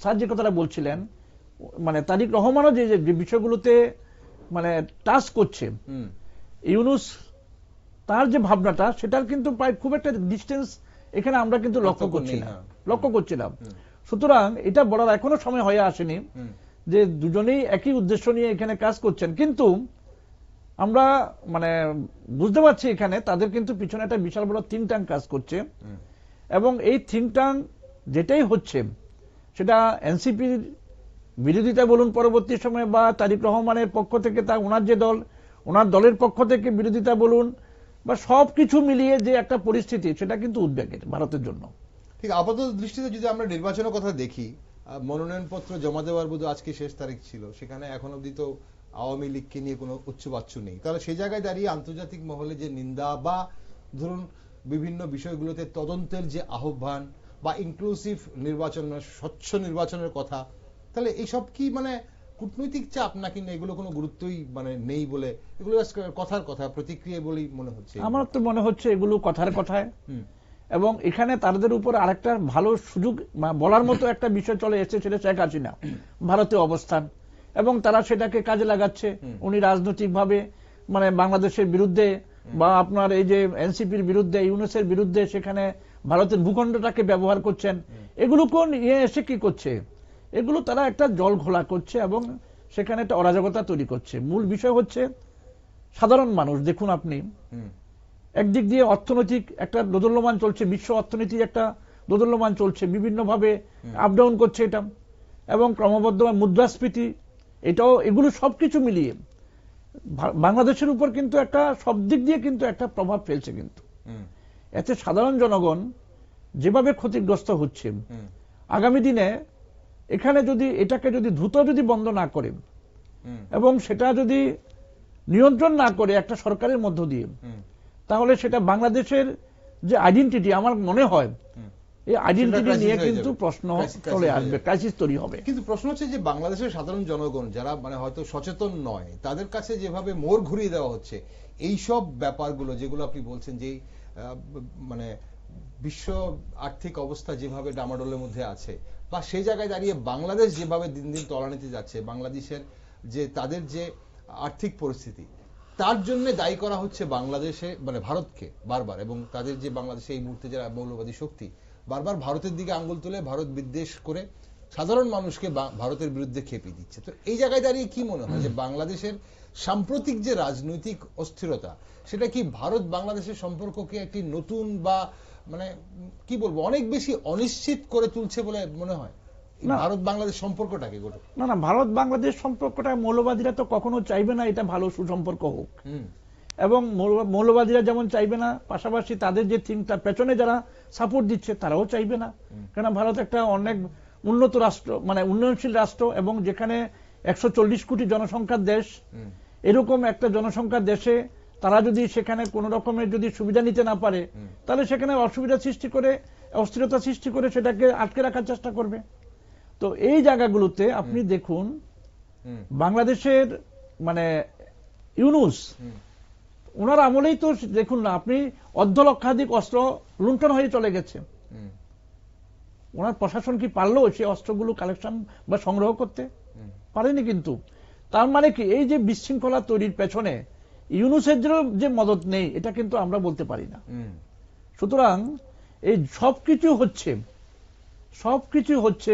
স্যার যে কথাটা বলছিলেন, মানে তারিক রহমানও যে বিষয়গুলোতে মানে টাচ করছে, ইউনূস তার যে ভাবনাটা, সেটার কিন্তু প্রায় খুব একটা ডিস্টেন্স এখানে আমরা কিন্তু লক্ষ্য করছিলাম। সুতরাং এটা বলার এখনো সময় হয়ে আসেনি যে দুজনেই একই উদ্দেশ্য নিয়ে এখানে কাজ করছেন, কিন্তু আমরা মানে বুঝতে পারছি এখানে তাদের কিন্তু পিছনে একটা বিশাল বড় থিঙ্ক ট্যাঙ্ক কাজ করছে এবং এই থিঙ্ক ট্যাঙ্ক যেটাই হচ্ছে সেটা এনসিপির বিরোধিতা বলুন পরবর্তী সময়ে, বা তারিক রহমানের পক্ষ থেকে ওনার যে দল, ওনার দলের পক্ষ থেকে বিরোধিতা বলুন, বা সবকিছু মিলিয়ে যে একটা পরিস্থিতি, সেটা কিন্তু উদ্বেগের ভারতের জন্য। ঠিক আপাতত দৃষ্টিতে যদি আমরা নির্বাচনের কথা দেখি, মনোনয়নপত্র জমা দেওয়ার বোধ আজকে শেষ তারিখ ছিল, সেখানে এখন অব্দি তো আওয়ামী লীগকে নিয়ে কোনো উচ্চবাচ্য নেই। তাহলে সেই জায়গায় দাঁড়িয়ে আন্তর্জাতিক মহলে যে নিন্দা বা ধরুন বিভিন্ন বিষয়গুলোতে তদন্তের যে আহ্বান বা ইনক্লুসিভ নির্বাচন, স্বচ্ছ নির্বাচনের কথা, তাহলে এইসব কি মানে কূটনৈতিক চাপ নাকি এগুলো কোনো গুরুত্বই মানে নেই বলে, এগুলো কথার কথা, প্রতিক্রিয়া বলেই মনে হচ্ছে? আমার তো মনে হচ্ছে এগুলো কথার কথায়, এবং এখানে তাদের উপর আরেকটা ভালো সুযোগ বলার মতো একটা বিষয় চলে এসেছে, সেটা শেখ হাসিনা ভারতীয় অবস্থান, এবং তারা সেটাকে কাজে লাগাচ্ছে। উনি রাজনৈতিকভাবে মানে বাংলাদেশের বিরুদ্ধে বা আপনার এই যে এনসিপির বিরুদ্ধে, ইউনূসের বিরুদ্ধে সেখানে ভারতের ভূখণ্ডটাকে ব্যবহার করছেন। এগুলো কোন এসে কি করছে? এগুলো তারা একটা জল ঘোলা করছে এবং সেখানে একটা অরাজকতা তৈরি করছে। মূল বিষয় হচ্ছে সাধারণ মানুষ। দেখুন আপনি একদিক দিয়ে অর্থনৈতিক একটা দোদুল্যমান চলছে, বিশ্ব অর্থনীতি একটা দোদুল্যমান চলছে, বিভিন্নভাবে আপ ডাউন করছে এটা, এবং ক্রমবর্ধমান মুদ্রাস্ফীতি, এগুলো সবকিছু মিলিয়ে বাংলাদেশের উপর কিন্তু একটা সব দিক দিয়ে কিন্তু একটা প্রভাব ফেলছে। কিন্তু এতে সাধারণ জনগণ যেভাবে ক্ষতিগ্রস্ত হচ্ছে, আগামী দিনে এখানে যদি এটাকে যদি দ্রুত যদি বন্ধ না করে এবং সেটা যদি নিয়ন্ত্রণ না করে একটা সরকারের মধ্য দিয়ে, তাহলে সেটা বাংলাদেশের যে আইডেন্টিটি, আমার মনে হয় এই আইডেন্টিটি crisis নিয়ে হয়ে কিন্তু যাবে। প্রশ্ন crisis চলে হয়ে আসবে, যাবে। ক্রাইসিস তৈরি হবে। কিন্তু প্রশ্ন হচ্ছে যে বাংলাদেশের সাধারণ জনগণ যারা মানে হয়তো সচেতন নয়, তাদের কাছে যেভাবে মোড় ঘুরিয়ে দেওয়া হচ্ছে এই সব ব্যাপারগুলো যেগুলো আপনি বলছেন যে মানে বিশ্ব আর্থিক অবস্থা যেভাবে ডামাডোলের মধ্যে আছে, বা সেই জায়গায় দাঁড়িয়ে বাংলাদেশ যেভাবে দিন দিন তলানিতে যাচ্ছে, বাংলাদেশের যে তাদের যে আর্থিক পরিস্থিতি, তার জন্য দায়ী করা হচ্ছে বাংলাদেশে মানে ভারতকে বারবার, এবং তাদের যে বাংলাদেশে এই মুহূর্তে যারা মৌলবাদী শক্তি বারবার ভারতের দিকে আঙ্গুল তুলে ভারত বিদ্বেষ করে সাধারণ মানুষকে ভারতের বিরুদ্ধে খেপিয়ে দিচ্ছে। তো এই জায়গায় দাঁড়িয়ে কি মনে হয় যে বাংলাদেশের সাম্প্রতিক যে রাজনৈতিক অস্থিরতা, সেটা কি ভারত বাংলাদেশের সম্পর্ককে একটি নতুন বা মানে কি বলবো অনেক বেশি অনিশ্চিত করে তুলছে বলে মনে হয়? না। ভারত বাংলাদেশ সম্পর্কটাকে গোটা না না, ভারত বাংলাদেশ সম্পর্কটা মৌলবাদীরা তো কখনো চাইবে না এটা ভালো সুসম্পর্ক হোক, এবং মৌলবাদীরা যেমন চাইবে না, পাশাপাশি তাদের যে তার পেছনে যারা সাপোর্ট দিচ্ছে তারাও চাইবে না। কেন ভারত একটা অনেক উন্নত রাষ্ট্র, মানে উন্নয়নশীল রাষ্ট্র, এবং যেখানে 140 কোটি জনসংখ্যার দেশ, এরকম একটা জনসংখ্যার দেশে তারা যদি সেখানে কোন রকমের যদি সুবিধা নিতে না পারে, তাহলে সেখানে অসুবিধা সৃষ্টি করে, অস্থিরতা সৃষ্টি করে সেটাকে আটকে রাখার চেষ্টা করবে। তো এই জায়গাগুলোতে আপনি দেখুন বাংলাদেশের মানে ইউনূস ওনার আমলেই তো দেখুন না আপনি, 1.5 লক্ষাধিক অস্ত্র লুণ্ঠন হয়ে চলে গেছে। ওনার প্রশাসন কি পারলো সেই অস্ত্রগুলো কালেকশন বা সংগ্রহ করতে? পারেনি। কিন্তু তার মানে কি এই যে বিশৃঙ্খলা তৈরির পেছনে ইউনূসের যে মদত নেই এটা কিন্তু আমরা বলতে পারি না। সুতরাং এই সবকিছু হচ্ছে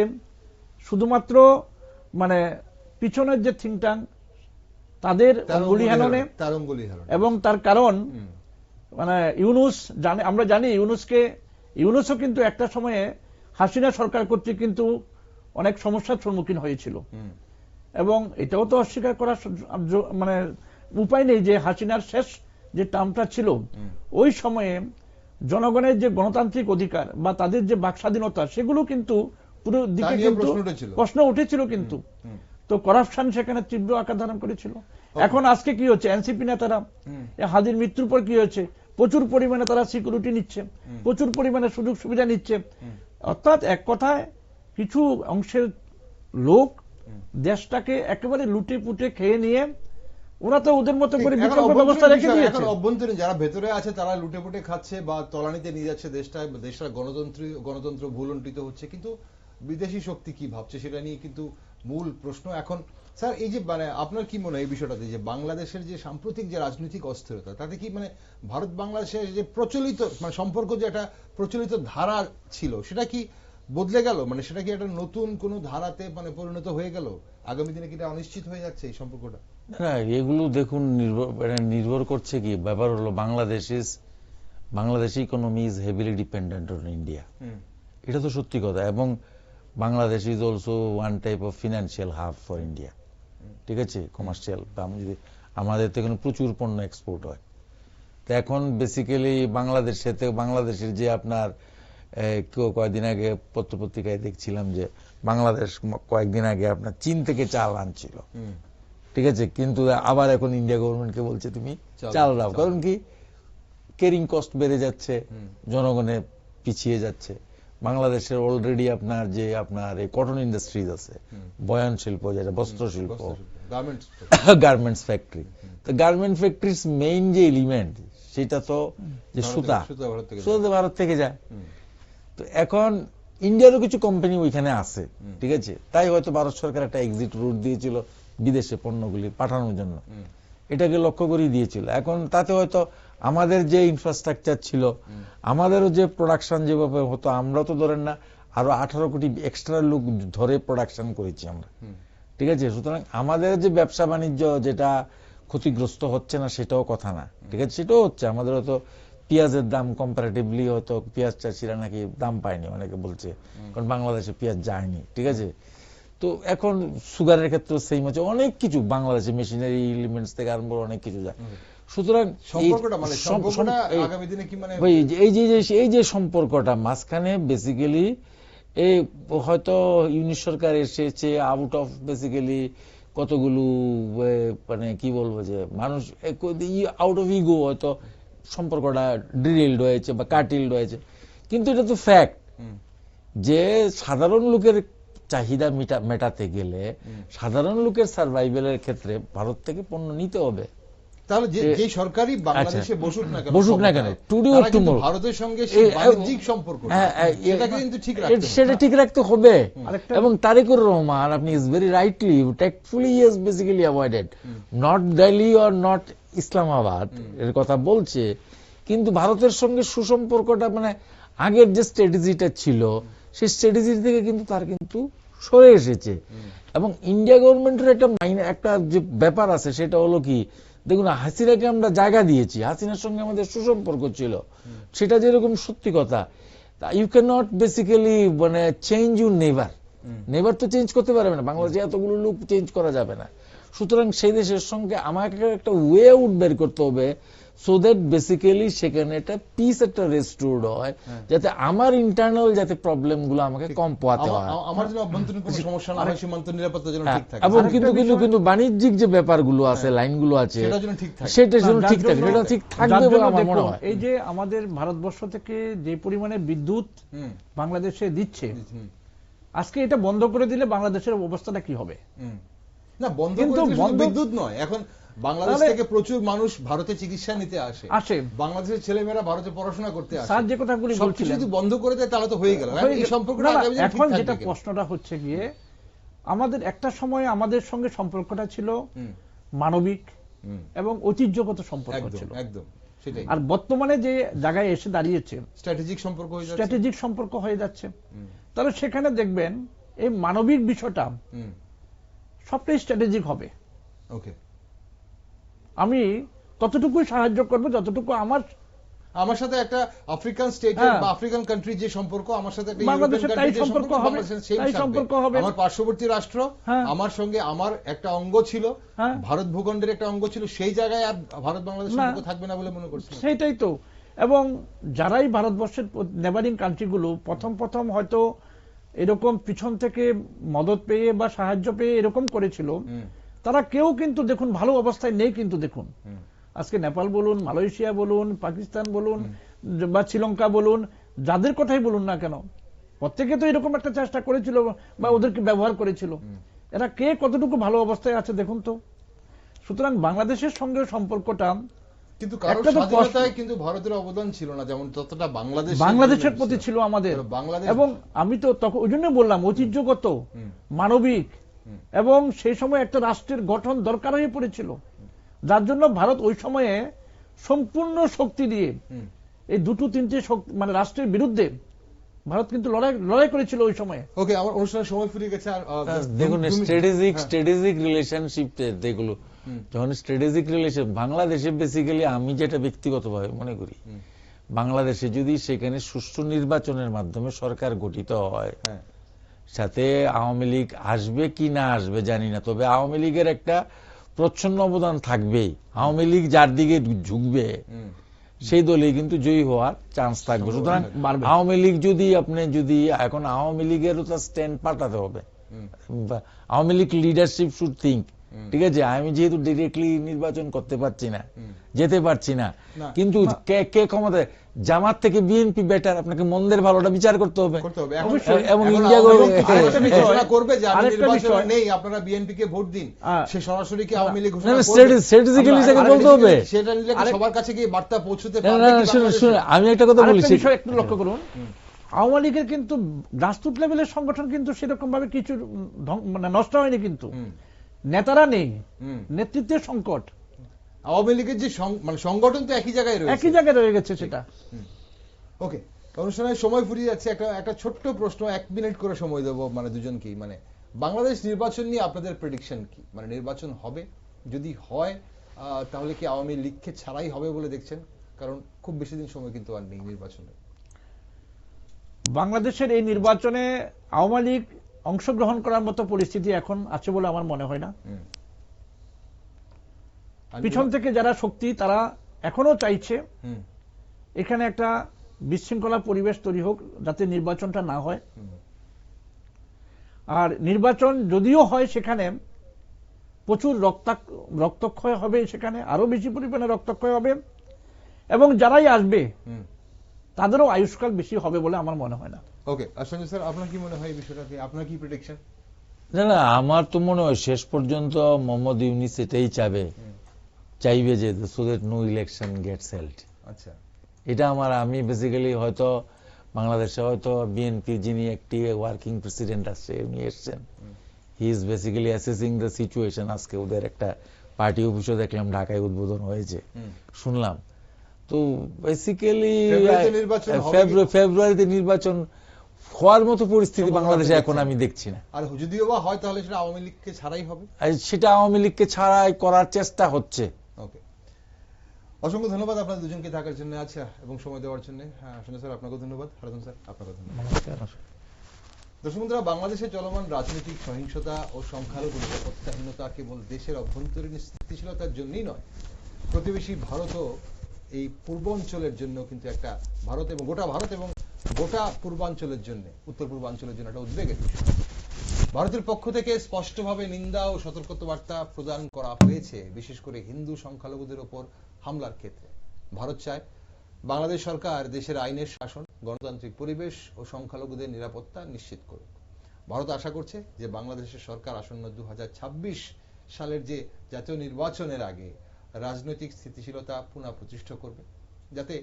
শুধুমাত্র মানে পিছনের যে থিঙ্ক ট্যাঙ্ক তাদের অঙ্গুলি হেলনে, এবং তার কারণ মানে ইউনূস জানে, আমরা জানি ইউনূসও কিন্তু একটা সময়ে হাসিনা সরকার কর্তৃক কিন্তু অনেক সমস্যার সম্মুখীন হয়েছিল, এবং এটাও তো অস্বীকার করার মানে উপায় নেই যে হাসিনার শেষ যে টার্মটা ছিল ওই সময়ে জনগণের যে গণতান্ত্রিক অধিকার বা তাদের যে বাক স্বাধীনতা সেগুলো কিন্তু পুরো দিকে কিন্তু প্রশ্ন উঠেছিল। কিন্তু তো করাপশন সেখানে তীব্র আকার ধারণ করেছিল। এখন আজকে কি হচ্ছে, এনসিপি নেতারা হাদির মৃত্যুর পর কি হচ্ছে, প্রচুর পরিমাণে তারা সিকিউরিটি নিচ্ছে, প্রচুর পরিমাণে সুযোগ সুবিধা নিচ্ছে। অর্থাৎ এক কথায় কিছু অংশের লোক দেশটাকে একেবারে লুটে পুটে খেয়ে নিয়ে ওরা তো ওদের মতো করে বিকল্প ব্যবস্থা রেখে দিয়েছে। এখন অভ্যন্তরীণ যারা ভেতরে আছে তারা লুটে পুটে খাচ্ছে বা তলানিতে নিয়ে যাচ্ছে দেশটা গণতন্ত্র ভুলুণ্ঠিত হচ্ছে। কিন্তু বিদেশি শক্তি কি ভাবছে সেটা নিয়ে কিন্তু মূল প্রশ্ন এখন। স্যার, এই যে মানে আপনার কি মনে হয় এই বিষয়টাতে যে বাংলাদেশের যে সাম্প্রতিক যে রাজনৈতিক অস্থিরতা, তাতে কি মানে ভারত বাংলাদেশের যে প্রচলিত মানে সম্পর্ক যে একটা প্রচলিত ধারা ছিল সেটা কি বদলে গেল? মানে সেটা কি একটা নতুন কোন ধারাতে মানে পরিণত হয়ে গেল? আগামী দিনে কি এটা অনিশ্চিত হয়ে যাচ্ছে এই সম্পর্কটা? না, এগুলো দেখুন নির্ভর করছে কি, ব্যাপার হলো Bangladesh economy is heavily dependent on India, এটা তো সত্যি কথা। এবং Bangladesh is also one type of financial hub for India, ঠিক আছে, কমার্শিয়াল। আমাদের তো এখানে প্রচুর পণ্য এক্সপোর্ট হয়। তো এখন বেসিক্যালি বাংলাদেশের যে আপনার কয়েকদিন আগে পত্রপত্রিকায় দেখছিলাম যে বাংলাদেশ কয়েকদিন আগে আপনার চীন থেকে চাল আনছিল, ঠিক আছে, কিন্তু আবার এখন ইন্ডিয়া গভর্নমেন্টকে বলছে তুমি চাল দাও। কারণ কি, ক্যারিং কস্ট বেড়ে যাচ্ছে, জনগণে পিছিয়ে যাচ্ছে। বাংলাদেশের অলরেডি আপনার এই কটন ইন্ডাস্ট্রিজ আছে, বয়ান শিল্প, যেটা বস্ত্র শিল্প, গার্মেন্টস ফ্যাক্টরি। তো গার্মেন্ট ফ্যাক্টরির মেইন যে এলিমেন্ট সেটা তো যে সুতা ভারত থেকে যায়। তো এখন ইন্ডিয়ারও কিছু কোম্পানি ওইখানে আছে, ঠিক আছে, তাই হয়তো ভারত সরকার একটা এক্সিট রুট দিয়েছিল বিদেশে পণ্যগুলি পাঠানোর জন্য, এটাকে লক্ষ্য করে দিয়েছিল। এখন তাতে হয়তো আমাদের যে ইনফ্রাস্ট্রাকচার ছিল, আমাদেরও যে প্রোডাকশন যেভাবে হতো, আমরা তো ধরেন না আরো 18 কোটি এক্সট্রা লোক ধরে প্রোডাকশন করেছি আমরা, ঠিক আছে। সুতরাং আমাদের যে ব্যবসা বাণিজ্য যেটা ক্ষতিগ্রস্ত হচ্ছে না সেটাও কথা না, ঠিক আছে, সেটাও হচ্ছে। আমাদের হয়তো পেঁয়াজের দাম কম্পারেটিভলি হয়তো পেঁয়াজ চাষিরা নাকি দাম পায়নি, অনেকে বলছে, কারণ বাংলাদেশে পেঁয়াজ যায়নি, ঠিক আছে। তো এখন সুগারের ক্ষেত্রে সেম হচ্ছে, অনেক কিছু বাংলাদেশে মেশিনারি এলিমেন্টস থেকে আরম্ভ অনেক কিছু যায়। সুতরাং এই যে সম্পর্কটা মাঝখানে বেসিক্যালি এই হয়তো ইউনিট সরকার এসেছে আউট অফ বেসিক্যালি কতগুলো মানে কি বলবো যে মানুষ আউট অফ ইগো হয়তো সম্পর্কটা ডিরেলড হয়েছে বা কাটিলড হয়েছে, কিন্তু এটা তো ফ্যাক্ট। যে সাধারণ লোকের চাহিদা মেটাতে গেলে সাধারণ লোকের সার্ভাইভালের ক্ষেত্রে ভারত থেকে পণ্য নিতে হবে। তাহলে যে সরকারই বাংলাদেশে বসুক না কেন, টুডে অর টুমরো ভারতের সঙ্গে সেই বাণিজ্যিক সম্পর্ক সেটাকে কিন্তু সেটা ঠিক রাখতে হবে। এবং তারেকুর রহমান, আপনি is very rightly tactfully is basically avoided, not Delhi or not Islamabad এর কথা বলছে, কিন্তু ভারতের সঙ্গে সুসম্পর্কটা মানে আগের যে স্ট্র্যাটেজিটা ছিল সেই স্ট্র্যাটেজি থেকে কিন্তু তার কিন্তু সরে এসেছে। এবং ইন্ডিয়া গভর্নমেন্টের একটা যে ব্যাপার আছে সেটা হলো কি, দেখুন হাসিনাকে আমরা জায়গা দিয়েছি, হাসিনার সঙ্গে আমাদের সুসম্পর্ক ছিল, সেটা যেরকম সত্যি কথা। ইউ ক্যান নট বেসিক্যালি মানে চেঞ্জ ইউ নেভার তো চেঞ্জ করতে পারবে না, বাংলাদেশে এতগুলো লোক চেঞ্জ করা যাবে না। সুতরাং সেই দেশের সঙ্গে আমাকে একটা ওয়ে আউট বের করতে হবে, সো দ্যাট বেসিক্যালি সেখানে একটা পিস একটা রেস্টোরড হয়, যাতে আমার ইন্টারনাল যাতে প্রবলেম গুলো আমাকে কম পোয়াতে হয়, আমার জন্য অভ্যন্তরীণ কোনো সমস্যা না হয়, সীমান্ত নিরাপত্তা যেন ঠিক থাকে। এবং কিন্তু বাণিজ্যিক যে ব্যাপারগুলো আছে, লাইনগুলো আছে, সেটা যেন ঠিক থাকে, সেটা ঠিক থাকবে বলে আমার মনে হয়। এই যে আমাদের ভারতবর্ষ থেকে যে পরিমাণে বিদ্যুৎ বাংলাদেশে দিচ্ছে, আজকে এটা বন্ধ করে দিলে বাংলাদেশের অবস্থাটা কি হবে? না, বন্ধ করে দিলে বিদ্যুৎ নয়, এখন বাংলাদেশ থেকে প্রচুর মানুষ ভারতে চিকিৎসা নিতে আসে, বাংলাদেশের ছেলেমেয়েরা ভারতে পড়াশোনা করতে আসে। স্যার যে কথাগুলি বলছিলেন, যদি বন্ধ করে দেয় তাহলে তো হয়ে গেল। এই সম্পর্কটা এখন যেটা প্রশ্নটা হচ্ছে গিয়ে, আমাদের একটা সময় আমাদের সঙ্গে সম্পর্কটা ছিল মানবিক এবং ঐতিহ্যগত সম্পর্ক ছিল, একদম সেটাই। আর বর্তমানে যে জায়গায় এসে দাঁড়িয়েছে স্ট্র্যাটেজিক সম্পর্ক হয়ে যাচ্ছে। তাহলে সেখানে দেখবেন এই মানবিক বিষয়টা সবটাই স্ট্র্যাটেজিক হবে। ওকে, আমি ততটুকুই সাহায্য করব যতটুকু আমার সাথে একটা আফ্রিকান স্টেটের বা আফ্রিকান কান্ট্রি যে সম্পর্ক, আমার সাথে একটা বাংলাদেশের তাই সম্পর্ক হবে। আমার পার্শ্ববর্তী রাষ্ট্র, আমার সঙ্গে আমার একটা অঙ্গ ছিল, ভারত ভূখণ্ডের একটা অঙ্গ ছিল, সেই জায়গায় আর ভারত বাংলাদেশ সম্পর্ক থাকবে না বলে মনে করছি। সেটাই তো। এবং যারাই ভারতবর্ষের নেবারিং কান্ট্রিগুলো প্রথম হয়তো এরকম পিছন থেকে মদত পেয়ে বা সাহায্য পেয়ে এরকম করেছিল, তারা কেউ কিন্তু দেখুন ভালো অবস্থায় নেই। কিন্তু দেখুন আজকে নেপাল বলুন, মালয়েশিয়া বলুন, পাকিস্তান বলুন বা শ্রীলঙ্কা বলুন, যাদের কথাই বলুন না কেন, প্রত্যেকে তো এরকম একটা চেষ্টা করেছিল বা ওদেরকে ব্যবহার করেছিল। এরা কে কতটুকু ভালো অবস্থায় আছে দেখুন তো। সুতরাং বাংলাদেশের সঙ্গে সম্পর্কটা কিন্তু কারণ স্বাধীনতায় কিন্তু ভারতের অবদান ছিল না যেমন ততটা বাংলাদেশের প্রতি ছিল আমাদের। এবং আমি তো তখন ওই জন্য বললাম ঐতিহ্যগত, মানবিক, এবং সেই সময় একটা রাষ্ট্রের গঠন দরকার হয়ে পড়েছিল, যার জন্য ভারত ওই সময়ে সম্পূর্ণ শক্তি দিয়ে এই দুটো তিনটে মানে রাষ্ট্রের বিরুদ্ধে ভারত কিন্তু লড়াই করেছিল ওই সময়ে। ওকে, আমার অনুষ্ঠানের সময় ফুরিয়ে গেছে। আর দেখুন স্ট্র্যাটেজিক রিলেশনশিপ যেগুলো, যখন স্ট্র্যাটেজিক রিলেশন বাংলাদেশে বেসিক্যালি আমি যেটা ব্যক্তিগতভাবে মনে করি, বাংলাদেশে যদি সেখানে সুষ্ঠু নির্বাচনের মাধ্যমে সরকার গঠিত হয়, সাথে আওয়ামী লীগ আসবে কি না আসবে জানি না, তবে আওয়ামী লীগের একটা প্রচ্ছন্ন অবদান থাকবেই। আওয়ামী লীগ যার দিকে ঝুঁকবে সেই দলে কিন্তু জয়ী হওয়ার চান্স থাকবে। সুতরাং আওয়ামী লীগ যদি এখন আওয়ামী লীগেরও তার স্ট্যান্ড পাল্টাতে হবে। Awami League leadership should think, ঠিক আছে, আমি যেহেতু ডিরেক্টলি নির্বাচন করতে পারছি না, যেতে পারছি না, কিন্তু কে ক্ষমতায়, জামাত থেকে বিএনপি বেটার, আপনাকে মন্দের ভালোটা বিচার করতে হবে। এবং ইন্ডিয়া করবে যে আমি নির্বাচনে নেই, আপনারা বিএনপি কে ভোট দিন, সে সরাসরি কি আওয়ামী লীগ ঘোষণা করবে? স্ট্র্যাটেজিক্যালি তাকে বলতে হবে, সেটা নিলে সবার কাছে গিয়ে বার্তা পৌঁছতে পারবে। আমি একটা কথা বলি, বিষয় একটু লক্ষ্য করুন, আওয়ামী লীগের কিন্তু গ্রাসরুট লেভেলের সংগঠন কিন্তু সেরকম ভাবে কিছু মানে নষ্ট হয়নি, কিন্তু নেতারা নেই, নেতৃত্বের সংকট। আওয়ামী লীগের যে মানে সংগঠন তো একই জায়গায় রয়ে গেছে সেটা। ওকে, অনুষ্ঠানের সময় ফুরিয়ে যাচ্ছে। একটা ছোট্ট প্রশ্ন, 1 মিনিট করে সময় দেবো মানে দুজনকেই। মানে বাংলাদেশ নির্বাচন নিয়ে আপনাদের প্রেডিকশন কি? মানে নির্বাচন হবে, যদি হয় তাহলে কি আওয়ামী লীগকে ছাড়াই হবে বলে দেখছেন? কারণ খুব বেশি দিন সময় কিন্তু আর নেই নির্বাচনে। বাংলাদেশের এই নির্বাচনে আওয়ামী লীগ অংশগ্রহণ করার মতো পরিস্থিতি এখন আছে বলে আমার মনে হয় না। পিছন থেকে যারা শক্তি তারা এখনো চাইছে এখানে একটা বিশৃঙ্খলা পরিবেশ তৈরি হোক, যাতে নির্বাচনটা না হয়। আর নির্বাচন যদিও হয় সেখানে প্রচুর রক্তক্ষয় হবে, সেখানে আরো বেশি পরিমাণে রক্তক্ষয় হবে, এবং যারাই আসবে তাদেরও আয়ুষ্কাল বেশি হবে বলে আমার মনে হয় না। ওকে, আর সঞ্জয় স্যার আপনার কি মনে হয় এই বিষয়টাকে, আপনার কি প্রেডিকশন? না না, আমার তো মনে হয় শেষ পর্যন্ত মোহাম্মদ ইউনিস এটাই চাইবে যে so that no election gets held. আচ্ছা, এটা আমি বেসিক্যালি হয়তো বাংলাদেশে হয়তো বিএনপি যিনি একটি ওয়ার্কিং প্রেসিডেন্ট আছে উনি এসছেন, he is basically assessing the situation. আজকে ওদের একটা পার্টি অফিসও দেখলাম ঢাকায় উদ্বোধন হয়েছে, শুনলাম। তো বেসিক্যালি ফেব্রুয়ারিতে নির্বাচন হওয়ার মতো পরিস্থিতি বাংলাদেশে এখন আমি দেখছি না। আর যদিও বা হয় তাহলে সেটা আওয়ামী লীগকে ছাড়াই হবে, সেটা আওয়ামী লীগকে ছাড়াই করার চেষ্টা হচ্ছে। ওকে, অসংখ্য ধন্যবাদ আপনাদের দুজনকে থাকার জন্য আচ্ছা এবং সময় দেওয়ার জন্য। হ্যাঁ সঞ্জয় স্যার আপনাকেও ধন্যবাদ, হারাধন স্যার আপনাকেও ধন্যবাদ। দর্শক বন্ধুরা, বাংলাদেশে চলমান রাজনৈতিক সহিংসতা ও সংখ্যালঘু নিরাপত্তাহীনতা কেবল দেশের অভ্যন্তরীণ স্থিতিশীলতার জন্যই নয়, প্রতিবেশী ভারতও এই পূর্বাঞ্চলের জন্য কিন্তু একটা ভারত এবং গোটা পূর্বাঞ্চলের জন্য, উত্তর পূর্বাঞ্চলের জন্য একটা উদ্বেগের বিষয়। ভারতের পক্ষ থেকে স্পষ্টভাবে নিন্দা ও সতর্কতা বার্তা প্রদান করা হয়েছে, বিশেষ করে হিন্দু সংখ্যালঘুদের ওপর হামলার ক্ষেত্রে। ভারত চায় বাংলাদেশ সরকার দেশের আইনের শাসন, গণতান্ত্রিক পরিবেশ ও সংখ্যালঘুদের নিরাপত্তা নিশ্চিত করুক। ভারত আশা করছে যে বাংলাদেশের সরকার আসন্ন 2026 সালের যে জাতীয় নির্বাচনের আগে রাজনৈতিক স্থিতিশীলতা পুনঃপ্রতিষ্ঠা করবে, যাতে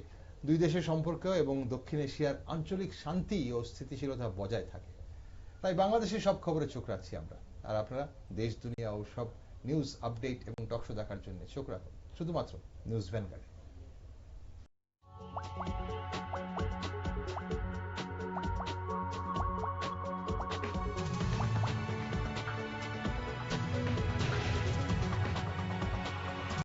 দুই দেশের সম্পর্ক এবং দক্ষিণ এশিয়ার আঞ্চলিক শান্তি ও স্থিতিশীলতা বজায় থাকে। তাই বাংলাদেশের সব খবরে চোখ রাখছি আমরা, আর আপনারা দেশ দুনিয়া ও সব নিউজ আপডেট এবং টকশো দেখার জন্য চোখ রাখুন শুধুমাত্র নিউজ ভ্যানগার্ডে।